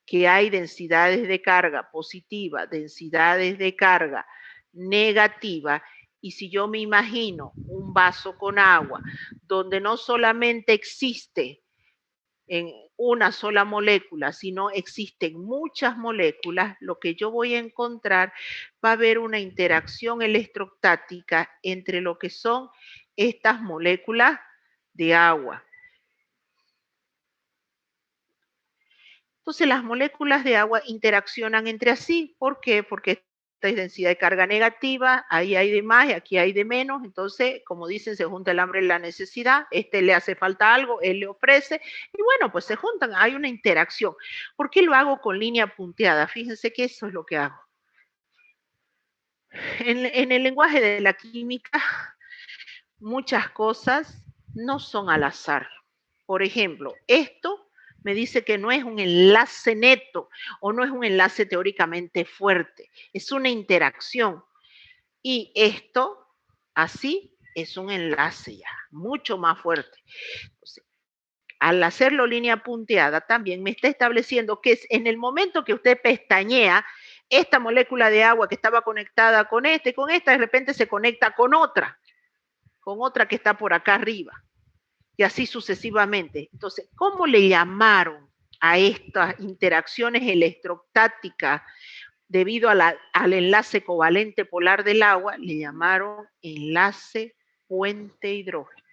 que hay densidades de carga positiva, densidades de carga negativa, y si yo me imagino un vaso con agua donde no solamente existe en una sola molécula, sino existen muchas moléculas, lo que yo voy a encontrar va a haber una interacción electrostática entre lo que son estas moléculas de agua. Entonces las moléculas de agua interaccionan entre sí. ¿Por qué? Porque esta es densidad de carga negativa, ahí hay de más y aquí hay de menos. Entonces, como dicen, se junta el hambre y la necesidad. Este le hace falta algo, él le ofrece. Y bueno, pues se juntan, hay una interacción. ¿Por qué lo hago con línea punteada? Fíjense que eso es lo que hago. En el lenguaje de la química, muchas cosas no son al azar. Por ejemplo, esto me dice que no es un enlace neto o no es un enlace teóricamente fuerte, es una interacción. Y esto, así, es un enlace ya, mucho más fuerte. Entonces, al hacerlo línea punteada, también me está estableciendo que es en el momento que usted pestañea, esta molécula de agua que estaba conectada con esta, de repente se conecta con otra que está por acá arriba. y así sucesivamente. Entonces, ¿cómo le llamaron a estas interacciones electrostáticas debido al enlace covalente polar del agua? Le llamaron enlace puente hidrógeno.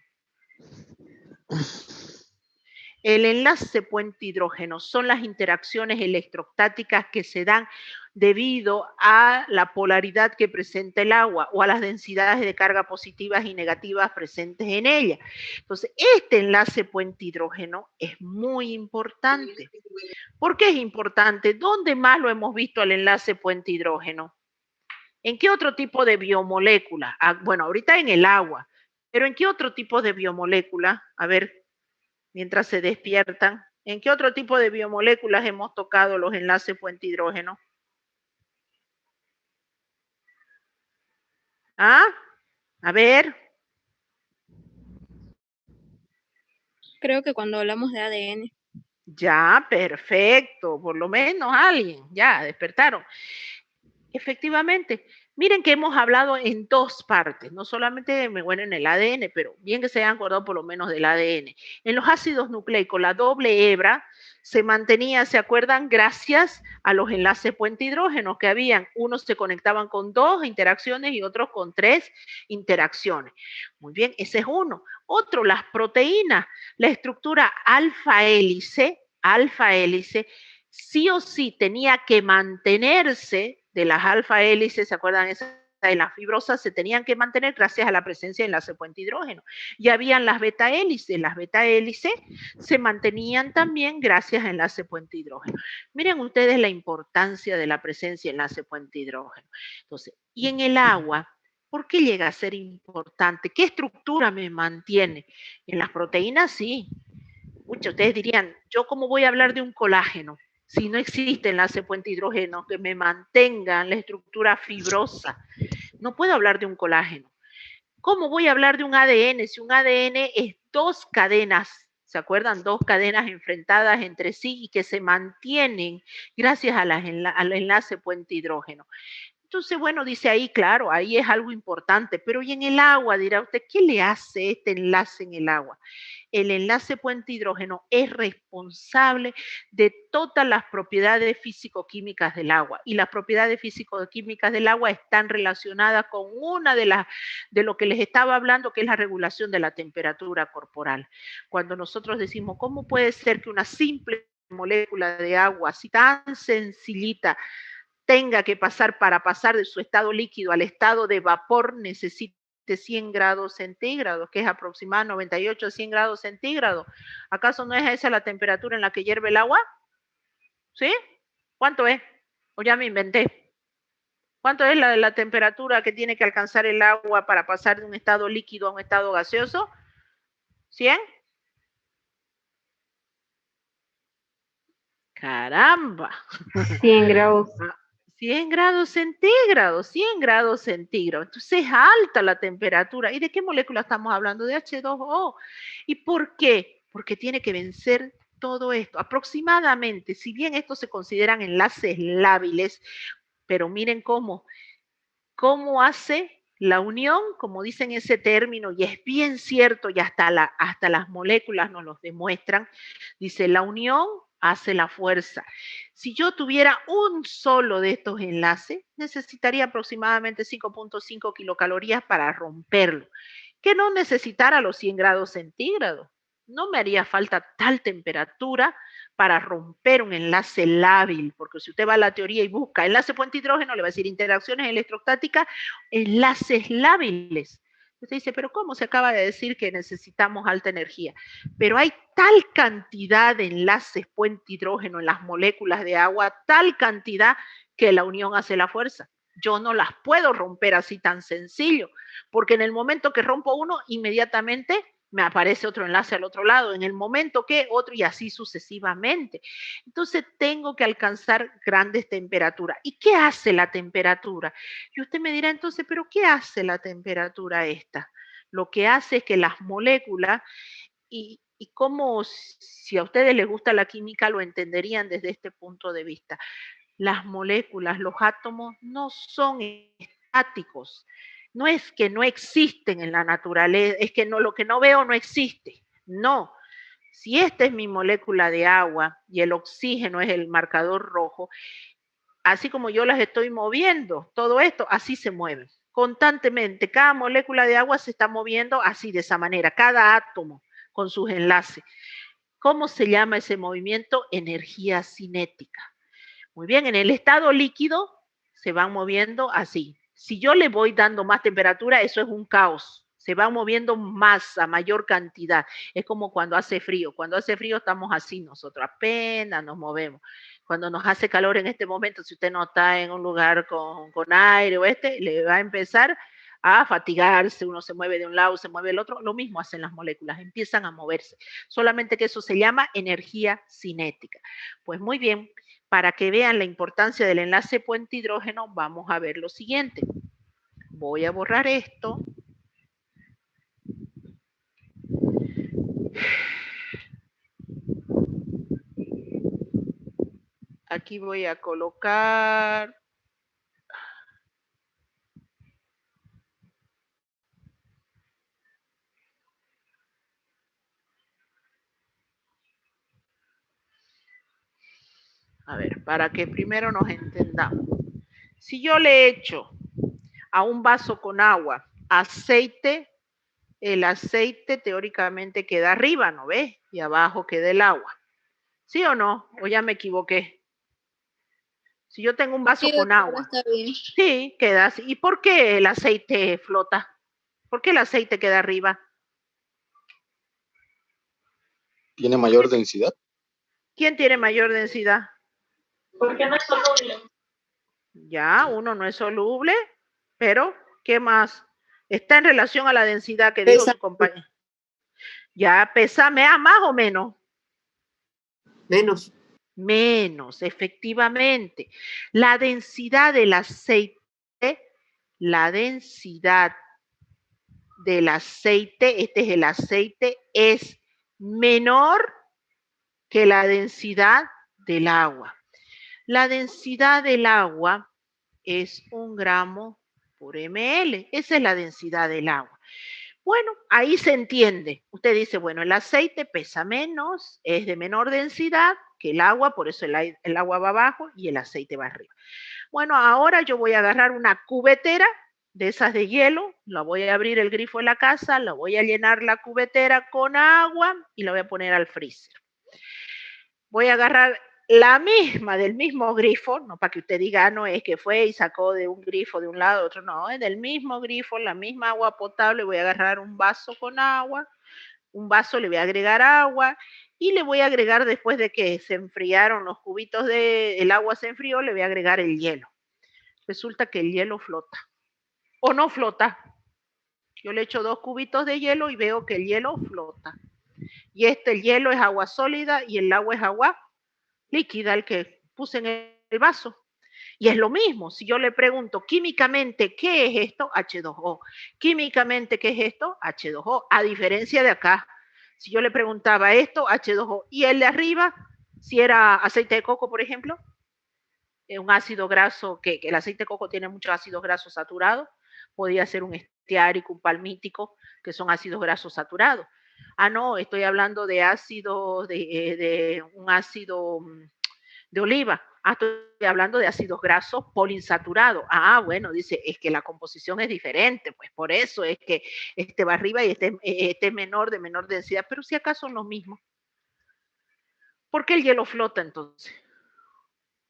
El enlace puente hidrógeno son las interacciones electrostáticas que se dan debido a la polaridad que presenta el agua o a las densidades de carga positivas y negativas presentes en ella. Entonces, este enlace puente hidrógeno es muy importante. ¿Por qué es importante? ¿Dónde más lo hemos visto el enlace puente hidrógeno? ¿En qué otro tipo de biomolécula? Bueno, ahorita en el agua, pero ¿en qué otro tipo de biomolécula? A ver, mientras se despiertan. ¿En qué otro tipo de biomoléculas hemos tocado los enlaces puente hidrógeno? ¿Ah? A ver. Creo que cuando hablamos de ADN. Ya, perfecto. Por lo menos alguien. Ya, despertaron. Efectivamente. Miren que hemos hablado en dos partes, no solamente bueno, en el ADN, pero bien que se hayan acordado por lo menos del ADN. En los ácidos nucleicos, la doble hebra se mantenía, ¿se acuerdan? Gracias a los enlaces puente hidrógenos que habían. Unos se conectaban con 2 interacciones y otros con 3 interacciones. Muy bien, ese es uno. Otro, las proteínas, la estructura alfa hélice, sí o sí tenía que mantenerse de las alfa hélices, ¿se acuerdan? Esas de las fibrosas se tenían que mantener gracias a la presencia de enlace puente hidrógeno. Y habían las beta hélices se mantenían también gracias a enlace puente hidrógeno. Miren ustedes la importancia de la presencia de enlace puente hidrógeno. Entonces, y en el agua, ¿por qué llega a ser importante? ¿Qué estructura me mantiene? En las proteínas sí. Muchos ustedes dirían, ¿yo cómo voy a hablar de un colágeno? Si no existe enlace puente hidrógeno que me mantenga la estructura fibrosa, no puedo hablar de un colágeno. ¿Cómo voy a hablar de un ADN si un ADN es 2 cadenas, ¿se acuerdan? 2 cadenas enfrentadas entre sí y que se mantienen gracias a al enlace puente hidrógeno. Entonces, bueno, dice ahí, claro, ahí es algo importante, pero ¿y en el agua? Dirá usted, ¿qué le hace este enlace en el agua? El enlace puente hidrógeno es responsable de todas las propiedades físico-químicas del agua. Y las propiedades físico-químicas del agua están relacionadas con una de lo que les estaba hablando, que es la regulación de la temperatura corporal. Cuando nosotros decimos, ¿cómo puede ser que una simple molécula de agua, así tan sencillita, tenga que pasar para pasar de su estado líquido al estado de vapor, necesite 100 grados centígrados, que es aproximadamente 98 a 100 grados centígrados? ¿Acaso no es esa la temperatura en la que hierve el agua? ¿Sí? ¿Cuánto es? O ya me inventé. ¿Cuánto es la temperatura que tiene que alcanzar el agua para pasar de un estado líquido a un estado gaseoso? ¿100? Caramba. 100 grados. 100 grados centígrados, 100 grados centígrados. Entonces es alta la temperatura. ¿Y de qué molécula estamos hablando? De H2O. ¿Y por qué? Porque tiene que vencer todo esto. Aproximadamente, si bien estos se consideran enlaces lábiles, pero miren cómo hace la unión, como dicen ese término, y es bien cierto, y hasta las moléculas nos lo demuestran, dice, la unión hace la fuerza. Si yo tuviera un solo de estos enlaces, necesitaría aproximadamente 5.5 kilocalorías para romperlo, que no necesitara los 100 grados centígrados. No me haría falta tal temperatura para romper un enlace lábil, porque si usted va a la teoría y busca enlace puente hidrógeno, le va a decir interacciones electrostáticas, enlaces lábiles. Usted dice, pero ¿cómo se acaba de decir que necesitamos alta energía? Pero hay tal cantidad de enlaces puente hidrógeno en las moléculas de agua, tal cantidad que la unión hace la fuerza. Yo no las puedo romper así tan sencillo, porque en el momento que rompo uno, inmediatamente me aparece otro enlace al otro lado, en el momento que otro y así sucesivamente. Entonces tengo que alcanzar grandes temperaturas. ¿Y qué hace la temperatura? Y usted me dirá entonces, ¿pero qué hace la temperatura esta? Lo que hace es que las moléculas, y como si a ustedes les gusta la química, lo entenderían desde este punto de vista. Las moléculas, los átomos no son estáticos. No es que no existen en la naturaleza, es que no, lo que no veo no existe. No. Si esta es mi molécula de agua y el oxígeno es el marcador rojo, así como yo las estoy moviendo, todo esto, así se mueve constantemente. Cada molécula de agua se está moviendo así, de esa manera, cada átomo con sus enlaces. ¿Cómo se llama ese movimiento? Energía cinética. Muy bien, en el estado líquido se van moviendo así. Si yo le voy dando más temperatura, eso es un caos. Se va moviendo más, a mayor cantidad. Es como cuando hace frío. Cuando hace frío estamos así, nosotros apenas nos movemos. Cuando nos hace calor en este momento, si usted no está en un lugar con aire o le va a empezar a fatigarse, uno se mueve de un lado, se mueve del otro, lo mismo hacen las moléculas, empiezan a moverse, solamente que eso se llama energía cinética. Pues muy bien, para que vean la importancia del enlace puente hidrógeno, vamos a ver lo siguiente. Voy a borrar esto. Aquí voy a colocar... A ver, para que primero nos entendamos. Si yo le echo a un vaso con agua aceite, el aceite teóricamente queda arriba, ¿no ves? Y abajo queda el agua. ¿Sí o no? ¿O ya me equivoqué? Si yo tengo un vaso Sí, con doctora, agua, está bien. sí, queda así. ¿Y por qué el aceite flota? ¿Por qué el aceite queda arriba? ¿Tiene mayor densidad? ¿Quién tiene mayor densidad? ¿Por qué no es soluble? Ya, uno no es soluble, pero ¿qué más? Está en relación a la densidad que dijo su compañero. Ya, pésame a más o menos. Menos. Menos, efectivamente. La densidad del aceite, la densidad del aceite, este es el aceite, es menor que la densidad del agua. La densidad del agua es 1 gramo por ml. Esa es la densidad del agua. Bueno, ahí se entiende. Usted dice, bueno, el aceite pesa menos, es de menor densidad que el agua, por eso el agua va abajo y el aceite va arriba. Bueno, ahora yo voy a agarrar una cubetera de esas de hielo, la voy a abrir el grifo de la casa, la voy a llenar la cubetera con agua y la voy a poner al freezer. Voy a agarrar la misma, del mismo grifo, no para que usted diga, ah, no, es que fue y sacó de un grifo de un lado, otro no, es del mismo grifo, la misma agua potable, voy a agarrar un vaso con agua, un vaso le voy a agregar agua y le voy a agregar después de que se enfriaron los cubitos el agua se enfrió, le voy a agregar el hielo. Resulta que el hielo flota o no flota. Yo le echo 2 cubitos de hielo y veo que el hielo flota. Y el hielo es agua sólida y el agua es agua líquida, el que puse en el vaso. Y es lo mismo, si yo le pregunto químicamente, ¿qué es esto? H2O. Químicamente, ¿qué es esto? H2O. A diferencia de acá, si yo le preguntaba esto, H2O, y el de arriba, si era aceite de coco, por ejemplo, un ácido graso, que el aceite de coco tiene muchos ácidos grasos saturados, podía ser un esteárico, un palmítico, que son ácidos grasos saturados. Ah, no, estoy hablando de ácido, de un ácido de oliva. Ah, estoy hablando de ácidos grasos poliinsaturados. Ah, bueno, dice, es que la composición es diferente, pues por eso es que este va arriba y este menor, de menor densidad, pero si acaso son los mismos. ¿Por qué el hielo flota entonces?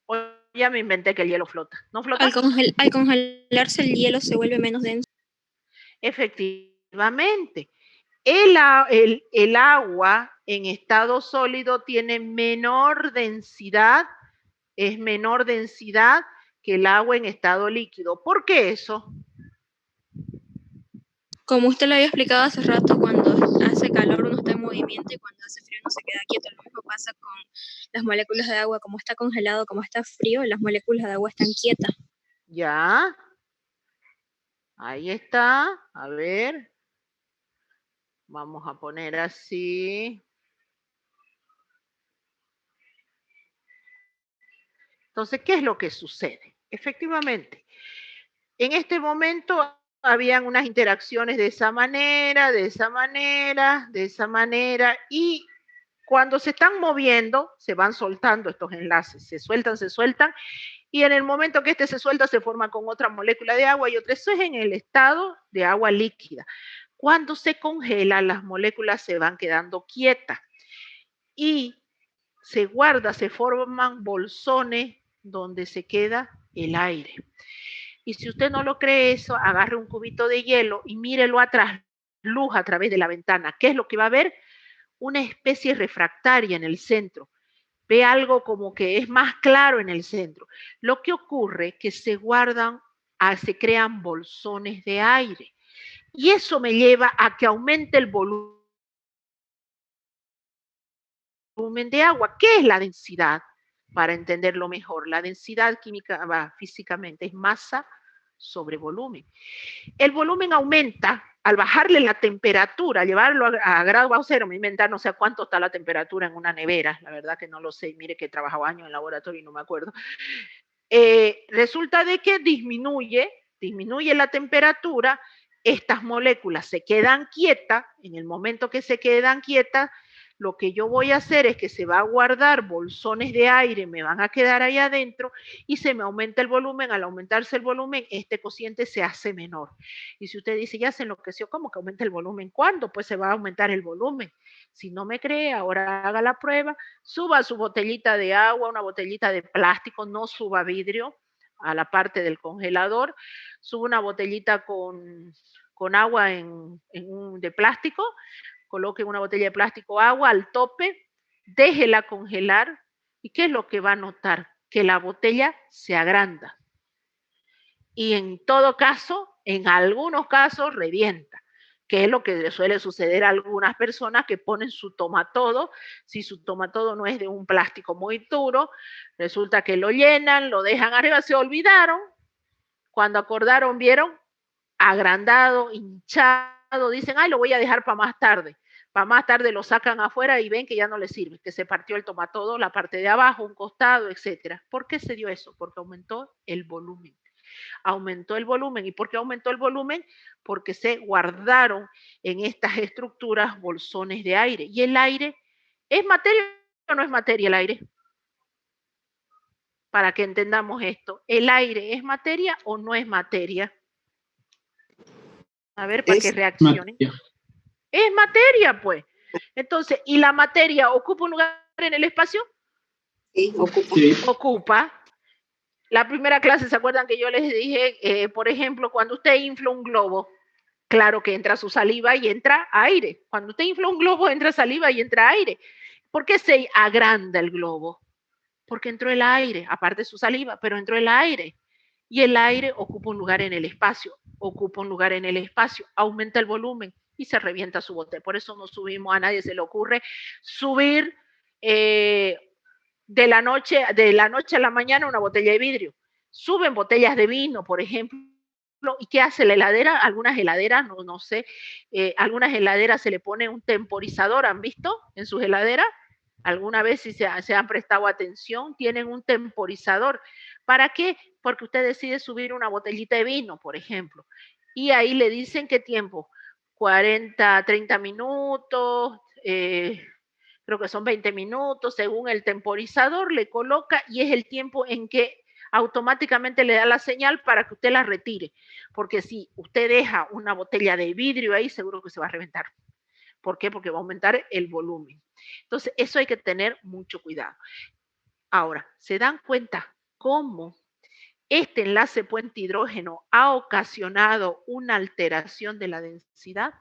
O ya me inventé que el hielo flota. ¿No flota? Al congelarse el hielo se vuelve menos denso. Efectivamente. El agua en estado sólido tiene menor densidad, es menor densidad que el agua en estado líquido. ¿Por qué eso? Como usted lo había explicado hace rato, cuando hace calor uno está en movimiento y cuando hace frío uno se queda quieto. Lo mismo pasa con las moléculas de agua. Como está congelado, como está frío, las moléculas de agua están quietas. Ya. Ahí está. A ver. Vamos a poner así. Entonces, ¿qué es lo que sucede? Efectivamente, en este momento habían unas interacciones de esa manera, de esa manera, de esa manera, y cuando se están moviendo, se van soltando estos enlaces, se sueltan, y en el momento que este se suelta, se forma con otra molécula de agua y otra. Eso es en el estado de agua líquida. Cuando se congela, las moléculas se van quedando quietas y se guarda, se forman bolsones donde se queda el aire. Y si usted no lo cree eso, agarre un cubito de hielo y mírelo atrás, luz a través de la ventana. ¿Qué es lo que va a ver? Una especie refractaria en el centro. Ve algo como que es más claro en el centro. Lo que ocurre es que se guardan, se crean bolsones de aire. Y eso me lleva a que aumente el volumen de agua. ¿Qué es la densidad? Para entenderlo mejor, la densidad química, físicamente, es masa sobre volumen. El volumen aumenta al bajarle la temperatura, llevarlo a grado bajo cero. Me inventar no sé cuánto está la temperatura en una nevera, la verdad que no lo sé, mire que he trabajado años en laboratorio y no me acuerdo. Resulta de que disminuye la temperatura, estas moléculas se quedan quietas. En el momento que se quedan quietas, lo que yo voy a hacer es que se va a guardar bolsones de aire, me van a quedar ahí adentro y se me aumenta el volumen. Al aumentarse el volumen, este cociente se hace menor. Y si usted dice, ya se enloqueció, ¿cómo que aumenta el volumen? ¿Cuándo? Pues se va a aumentar el volumen. Si no me cree, ahora haga la prueba, suba su botellita de agua, una botellita de plástico, no suba vidrio a la parte del congelador, suba una botellita con agua de plástico, coloque una botella de plástico agua al tope, déjela congelar, ¿y qué es lo que va a notar? Que la botella se agranda. Y en todo caso, en algunos casos, revienta, que es lo que le suele suceder a algunas personas que ponen su tomatodo. Si su tomatodo no es de un plástico muy duro, resulta que lo llenan, lo dejan arriba, se olvidaron, cuando acordaron, vieron agrandado, hinchado, dicen, ay, lo voy a dejar para más tarde. Para más tarde lo sacan afuera y ven que ya no les sirve, que se partió el tomatodo, la parte de abajo, un costado, etcétera. ¿Por qué se dio eso? Porque aumentó el volumen. Aumentó el volumen. ¿Y por qué aumentó el volumen? Porque se guardaron en estas estructuras bolsones de aire. ¿Y el aire es materia o no es materia el aire? Para que entendamos esto, ¿el aire es materia o no es materia? A ver, para que reaccionen. Materia. Es materia, pues. Entonces, ¿y la materia ocupa un lugar en el espacio? Sí, ocupa. Sí. Ocupa. La primera clase, ¿se acuerdan que yo les dije, por ejemplo, cuando usted infla un globo, claro que entra su saliva y entra aire. Cuando usted infla un globo, entra saliva y entra aire. ¿Por qué se agranda el globo? Porque entró el aire, aparte de su saliva, pero entró el aire. Y el aire ocupa un lugar en el espacio, aumenta el volumen y se revienta su bote. Por eso no subimos, a nadie se le ocurre subir de la noche a la mañana una botella de vidrio. Suben botellas de vino, por ejemplo. ¿Y qué hace la heladera? Algunas heladeras, no sé, algunas heladeras se le pone un temporizador, ¿han visto en sus heladeras? Alguna vez, si se han prestado atención, tienen un temporizador. ¿Para qué? Porque usted decide subir una botellita de vino, por ejemplo, y ahí le dicen qué tiempo, 40, 30 minutos, creo que son 20 minutos, según el temporizador le coloca, y es el tiempo en que automáticamente le da la señal para que usted la retire, porque si usted deja una botella de vidrio ahí, seguro que se va a reventar. ¿Por qué? Porque va a aumentar el volumen. Entonces, eso hay que tener mucho cuidado. Ahora, ¿se dan cuenta cómo este enlace puente hidrógeno ha ocasionado una alteración de la densidad?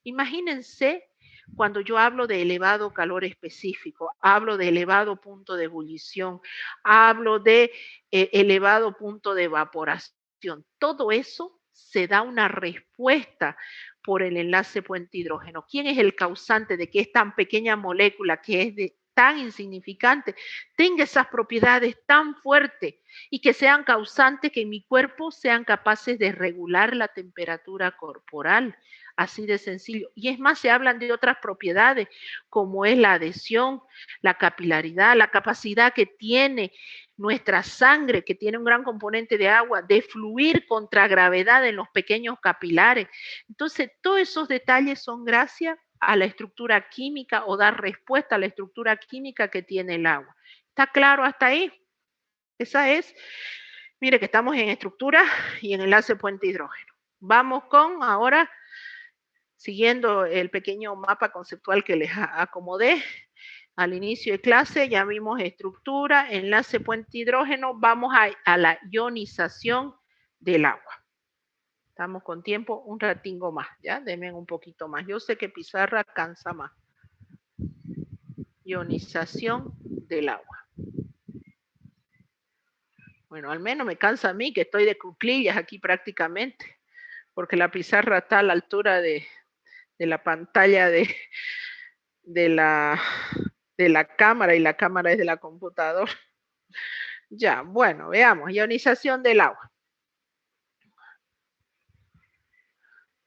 Imagínense cuando yo hablo de elevado calor específico, hablo de elevado punto de ebullición, hablo de elevado punto de evaporación. Todo eso se da una respuesta por el enlace puente hidrógeno. ¿Quién es el causante de que es tan pequeña molécula, que es tan insignificante, tenga esas propiedades tan fuertes y que sean causantes que en mi cuerpo sean capaces de regular la temperatura corporal? Así de sencillo. Y es más, se hablan de otras propiedades, como es la adhesión, la capilaridad, la capacidad que tiene nuestra sangre, que tiene un gran componente de agua, de fluir contra gravedad en los pequeños capilares. Entonces, todos esos detalles son gracias a la estructura química o dar respuesta a la estructura química que tiene el agua. ¿Está claro hasta ahí? Esa es, mire que estamos en estructura y en enlace puente hidrógeno. Vamos con ahora, siguiendo el pequeño mapa conceptual que les acomodé al inicio de clase, ya vimos estructura, enlace puente hidrógeno, vamos a la ionización del agua. Estamos con tiempo, un ratingo más, ¿ya? Denme un poquito más. Yo sé que pizarra cansa más. Ionización del agua. Bueno, al menos me cansa a mí, que estoy de cuclillas aquí prácticamente, porque la pizarra está a la altura de la pantalla de la cámara, y la cámara es de la computadora. Ya, bueno, veamos, ionización del agua.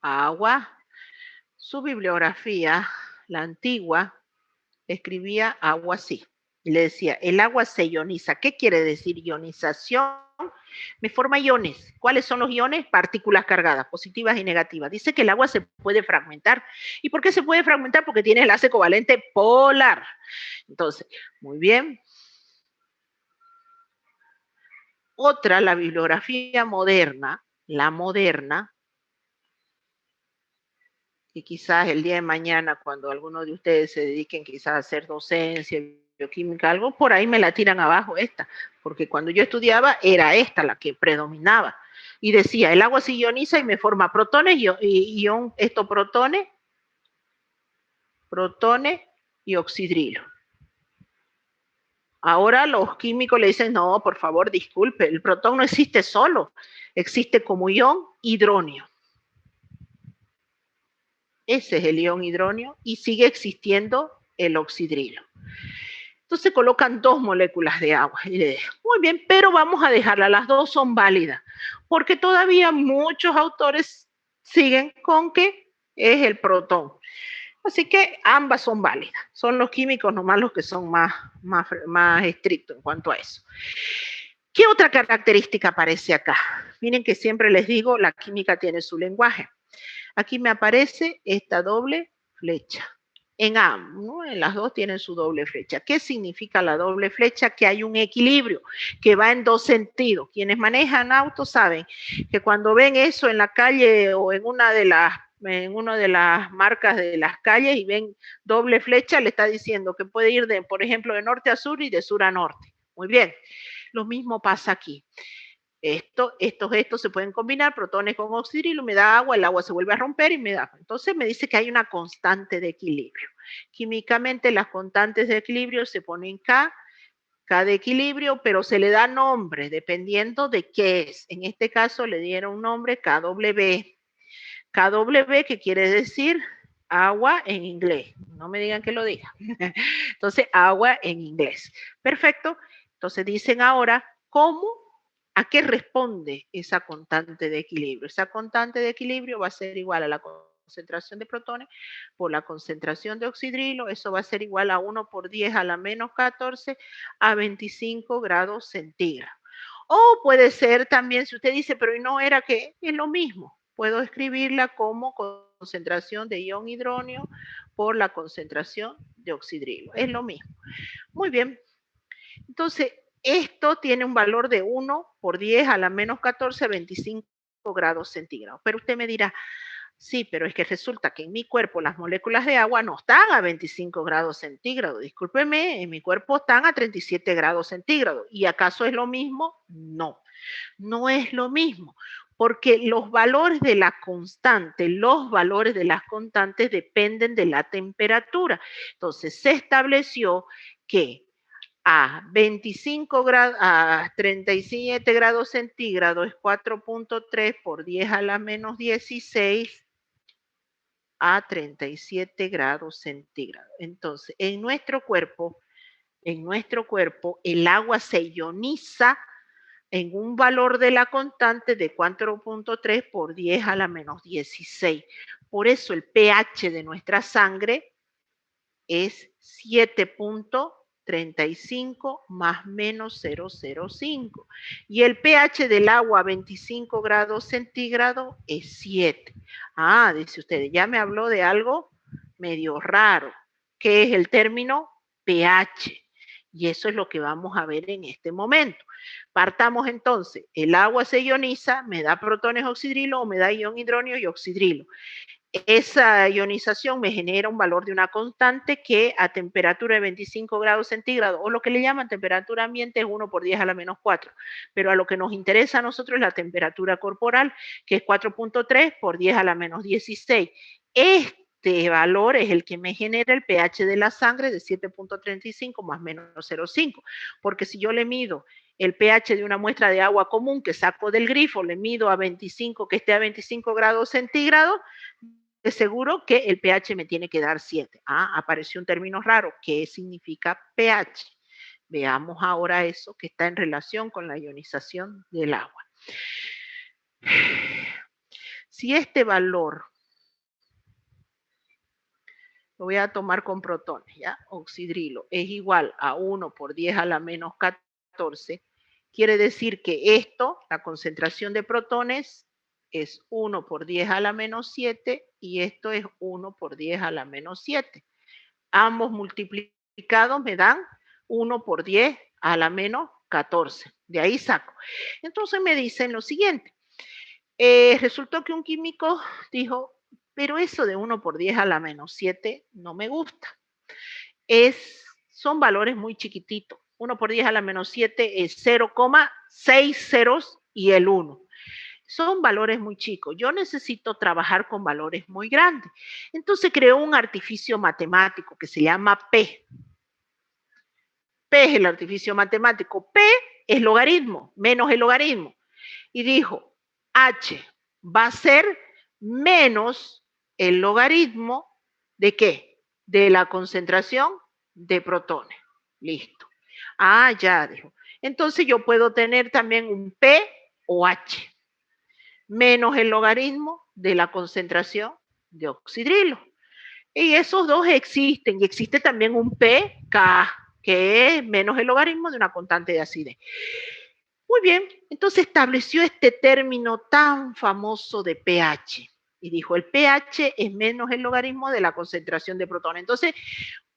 Agua, su bibliografía, la antigua, escribía agua así. Y le decía, el agua se ioniza. ¿Qué quiere decir ionización? Me forma iones. ¿Cuáles son los iones? Partículas cargadas, positivas y negativas. Dice que el agua se puede fragmentar. ¿Y por qué se puede fragmentar? Porque tiene enlace covalente polar. Entonces, muy bien. Otra, la bibliografía moderna, la moderna, y quizás el día de mañana, cuando algunos de ustedes se dediquen quizás a hacer docencia, bioquímica, algo, por ahí me la tiran abajo esta, porque cuando yo estudiaba era esta la que predominaba. Y decía, el agua se ioniza y me forma protones, protones y oxidrilo. Ahora los químicos le dicen, no, por favor, disculpe, el protón no existe solo, existe como ion hidróneo. Ese es el ion hidróneo y sigue existiendo el oxidrilo. Entonces colocan dos moléculas de agua. Muy bien, pero vamos a dejarlas, las dos son válidas, porque todavía muchos autores siguen con que es el protón. Así que ambas son válidas. Son los químicos nomás los que son más estrictos en cuanto a eso. ¿Qué otra característica aparece acá? Miren que siempre les digo, la química tiene su lenguaje. Aquí me aparece esta doble flecha. En ambos, ¿no? En las dos tienen su doble flecha. ¿Qué significa la doble flecha? Que hay un equilibrio, que va en dos sentidos. Quienes manejan autos saben que cuando ven eso en la calle o en una de las marcas de las calles y ven doble flecha, le está diciendo que puede ir, por ejemplo, de norte a sur y de sur a norte. Muy bien. Lo mismo pasa aquí. Estos se pueden combinar, protones con oxidrilo, me da agua, el agua se vuelve a romper y me da. Entonces me dice que hay una constante de equilibrio. Químicamente las constantes de equilibrio se ponen K de equilibrio, pero se le da nombre dependiendo de qué es. En este caso le dieron un nombre KW. KW, que quiere decir agua en inglés. No me digan que lo diga. Entonces, agua en inglés. Perfecto. Entonces dicen ahora, ¿a qué responde esa constante de equilibrio? Esa constante de equilibrio va a ser igual a la concentración de protones por la concentración de oxidrilo. Eso va a ser igual a 1 por 10 a la menos 14 a 25 grados centígrados. O puede ser también, si usted dice, pero no era que es lo mismo, puedo escribirla como concentración de ion hidróneo por la concentración de oxidrilo. Es lo mismo. Muy bien. Entonces, esto tiene un valor de 1 por 10 a la menos 14 a 25 grados centígrados. Pero usted me dirá, sí, pero es que resulta que en mi cuerpo las moléculas de agua no están a 25 grados centígrados. Discúlpeme, en mi cuerpo están a 37 grados centígrados. ¿Y acaso es lo mismo? No, no es lo mismo. Porque los valores de la constante, los valores de las constantes dependen de la temperatura. Entonces, se estableció que a 25 grados, a 37 grados centígrados es 4.3 por 10 a la menos 16 a 37 grados centígrados. Entonces, en nuestro cuerpo, el agua se ioniza en un valor de la constante de 4.3 por 10 a la menos 16. Por eso el pH de nuestra sangre es 7.35 más menos 0,05. Y el pH del agua a 25 grados centígrados es 7. Ah, dice usted, ya me habló de algo medio raro, que es el término pH. Y eso es lo que vamos a ver en este momento. Partamos entonces, el agua se ioniza, me da protones oxidrilo o me da ion hidronio y oxidrilo. Esa ionización me genera un valor de una constante que a temperatura de 25 grados centígrados, o lo que le llaman temperatura ambiente, es 1 por 10 a la menos 4. Pero a lo que nos interesa a nosotros es la temperatura corporal, que es 4.3 por 10 a la menos 16. Este valor es el que me genera el pH de la sangre de 7.35 más menos 0,5. Porque si yo le mido el pH de una muestra de agua común que saco del grifo, le mido a 25, que esté a 25 grados centígrados, de seguro que el pH me tiene que dar 7. Ah, apareció un término raro. ¿Qué significa pH? Veamos ahora eso que está en relación con la ionización del agua. Si este valor lo voy a tomar con protones, ¿ya? Oxidrilo es igual a 1 por 10 a la menos 14, quiere decir que esto, la concentración de protones, es 1 por 10 a la menos 7 y esto es 1 por 10 a la menos 7. Ambos multiplicados me dan 1 por 10 a la menos 14. De ahí saco. Entonces me dicen lo siguiente. Resultó que un químico dijo, pero eso de 1 por 10 a la menos 7 no me gusta. Son valores muy chiquititos. 1 por 10 a la menos 7 es 0,6 ceros y el 1. Son valores muy chicos. Yo necesito trabajar con valores muy grandes. Entonces creó un artificio matemático que se llama P. P es el artificio matemático. P es logaritmo, menos el logaritmo. Y dijo, H va a ser menos el logaritmo ¿de qué? De la concentración de protones. Listo. Ah, ya dijo. Entonces yo puedo tener también un P o H menos el logaritmo de la concentración de oxidrilo. Y esos dos existen. Y existe también un pK, que es menos el logaritmo de una constante de acidez. Muy bien, entonces estableció este término tan famoso de pH. Y dijo, el pH es menos el logaritmo de la concentración de protones. Entonces,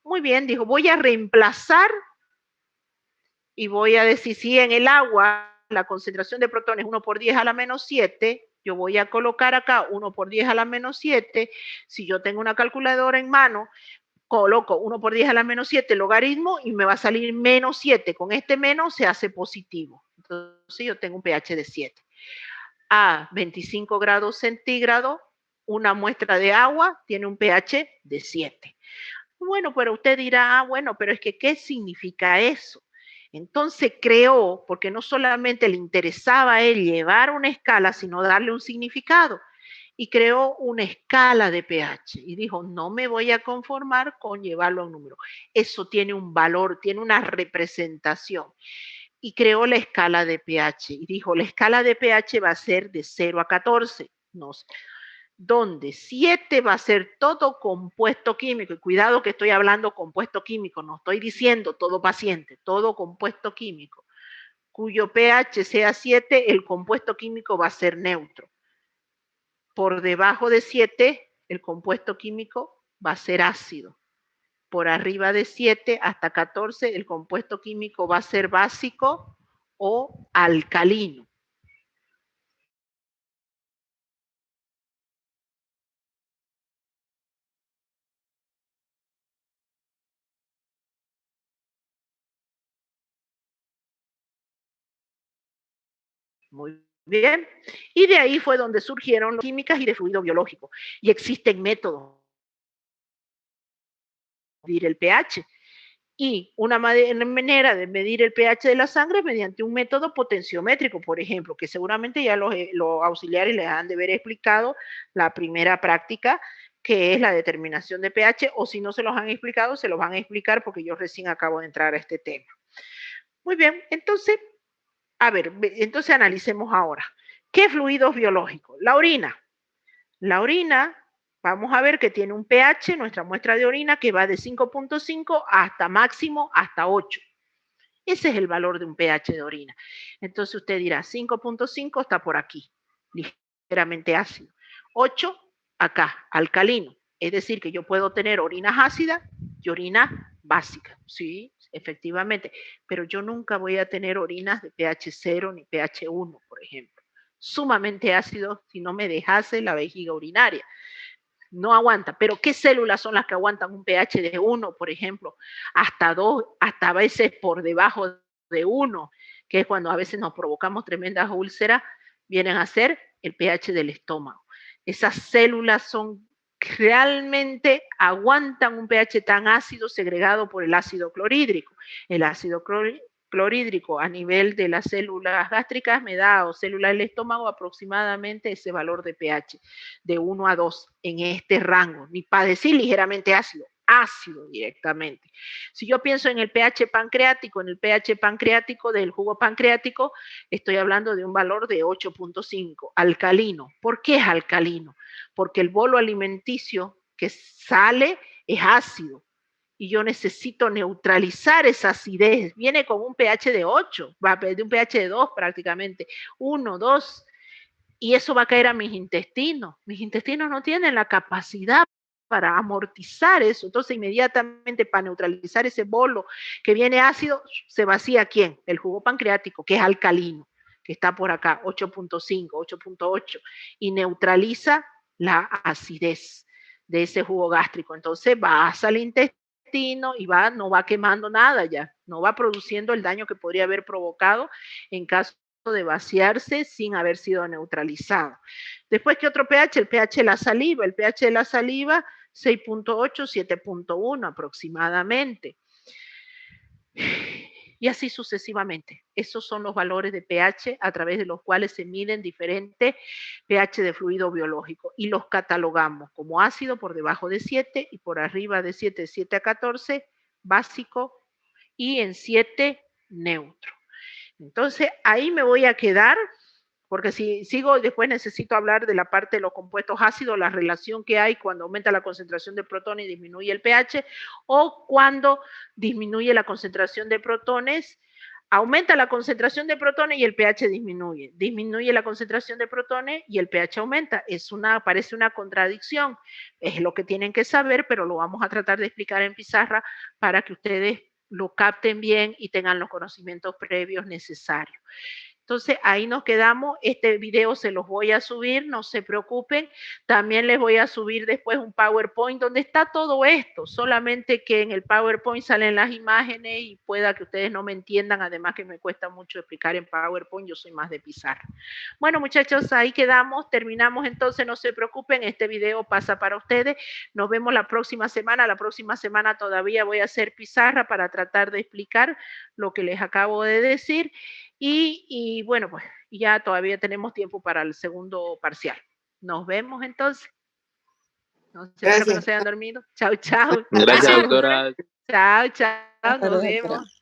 muy bien, dijo, voy a reemplazar y voy a decir, si en el agua la concentración de protones es 1 por 10 a la menos 7, yo voy a colocar acá 1 por 10 a la menos 7. Si yo tengo una calculadora en mano, coloco 1 por 10 a la menos 7 logaritmo y me va a salir menos 7. Con este menos se hace positivo. Entonces yo tengo un pH de 7. A 25 grados centígrados, una muestra de agua tiene un pH de 7. Bueno, pero usted dirá, bueno, pero es que ¿qué significa eso? Entonces creó, porque no solamente le interesaba a él llevar una escala, sino darle un significado. Y creó una escala de pH. Y dijo, no me voy a conformar con llevarlo a un número. Eso tiene un valor, tiene una representación. Y creó la escala de pH. Y dijo, la escala de pH va a ser de 0 a 14. No sé. Donde 7 va a ser todo compuesto químico, y cuidado que estoy hablando compuesto químico, no estoy diciendo todo paciente, todo compuesto químico, cuyo pH sea 7, el compuesto químico va a ser neutro. Por debajo de 7, el compuesto químico va a ser ácido. Por arriba de 7 hasta 14, el compuesto químico va a ser básico o alcalino. Muy bien. Y de ahí fue donde surgieron las químicas y de fluido biológico. Y existen métodos de medir el pH. Y una manera de medir el pH de la sangre es mediante un método potenciométrico, por ejemplo, que seguramente ya los auxiliares les han de haber explicado la primera práctica, que es la determinación de pH, o si no se los han explicado, se los van a explicar porque yo recién acabo de entrar a este tema. Muy bien, entonces, a ver, entonces analicemos ahora. ¿Qué fluidos biológicos? La orina. La orina vamos a ver que tiene un pH, nuestra muestra de orina, que va de 5.5 hasta máximo hasta 8. Ese es el valor de un pH de orina. Entonces usted dirá, 5.5 está por aquí, ligeramente ácido. 8 acá, alcalino. Es decir, que yo puedo tener orinas ácidas y orinas básicas. Sí, efectivamente. Pero yo nunca voy a tener orinas de pH 0 ni pH 1, por ejemplo. Sumamente ácidos si no me dejase la vejiga urinaria. No aguanta, pero ¿qué células son las que aguantan un pH de 1, por ejemplo? Hasta 2, hasta a veces por debajo de 1, que es cuando a veces nos provocamos tremendas úlceras, vienen a ser el pH del estómago. Esas células son realmente aguantan un pH tan ácido segregado por el ácido clorhídrico. El ácido clorhídrico a nivel de las células gástricas me da, o células del estómago, aproximadamente ese valor de pH, de 1 a 2 en este rango, ni para decir ligeramente ácido, ácido directamente. Si yo pienso en el pH pancreático, del jugo pancreático, estoy hablando de un valor de 8.5, alcalino. ¿Por qué es alcalino? Porque el bolo alimenticio que sale es ácido y yo necesito neutralizar esa acidez. Viene con un pH de 8, va de un pH de 2 prácticamente, 1, 2, y eso va a caer a mis intestinos. Mis intestinos no tienen la capacidad para amortizar eso. Entonces, inmediatamente para neutralizar ese bolo que viene ácido, se vacía ¿quién? El jugo pancreático, que es alcalino, que está por acá, 8.5, 8.8, y neutraliza la acidez de ese jugo gástrico. Entonces, vas al intestino y no va quemando nada ya, no va produciendo el daño que podría haber provocado en caso de vaciarse sin haber sido neutralizado. Después, ¿qué otro pH? El pH de la saliva. El pH de la saliva, 6.8, 7.1 aproximadamente. Y así sucesivamente. Esos son los valores de pH a través de los cuales se miden diferentes pH de fluido biológico y los catalogamos como ácido por debajo de 7 y por arriba de 7, 7 a 14, básico, y en 7, neutro. Entonces, ahí me voy a quedar, porque si sigo, después necesito hablar de la parte de los compuestos ácidos, la relación que hay cuando aumenta la concentración de protones y disminuye el pH, o cuando disminuye la concentración de protones, aumenta la concentración de protones y el pH disminuye. Disminuye la concentración de protones y el pH aumenta. Parece una contradicción. Es lo que tienen que saber, pero lo vamos a tratar de explicar en pizarra para que ustedes lo capten bien y tengan los conocimientos previos necesarios. Entonces, ahí nos quedamos. Este video se los voy a subir, no se preocupen. También les voy a subir después un PowerPoint donde está todo esto, solamente que en el PowerPoint salen las imágenes y pueda que ustedes no me entiendan, además que me cuesta mucho explicar en PowerPoint, yo soy más de pizarra. Bueno, muchachos, ahí quedamos, terminamos entonces, no se preocupen, este video pasa para ustedes. Nos vemos la próxima semana todavía voy a hacer pizarra para tratar de explicar lo que les acabo de decir. Y bueno, pues ya todavía tenemos tiempo para el segundo parcial. Nos vemos entonces. Espero que no se hayan dormido. Chao, chao. Gracias, doctora. Chao, chao. Nos vemos.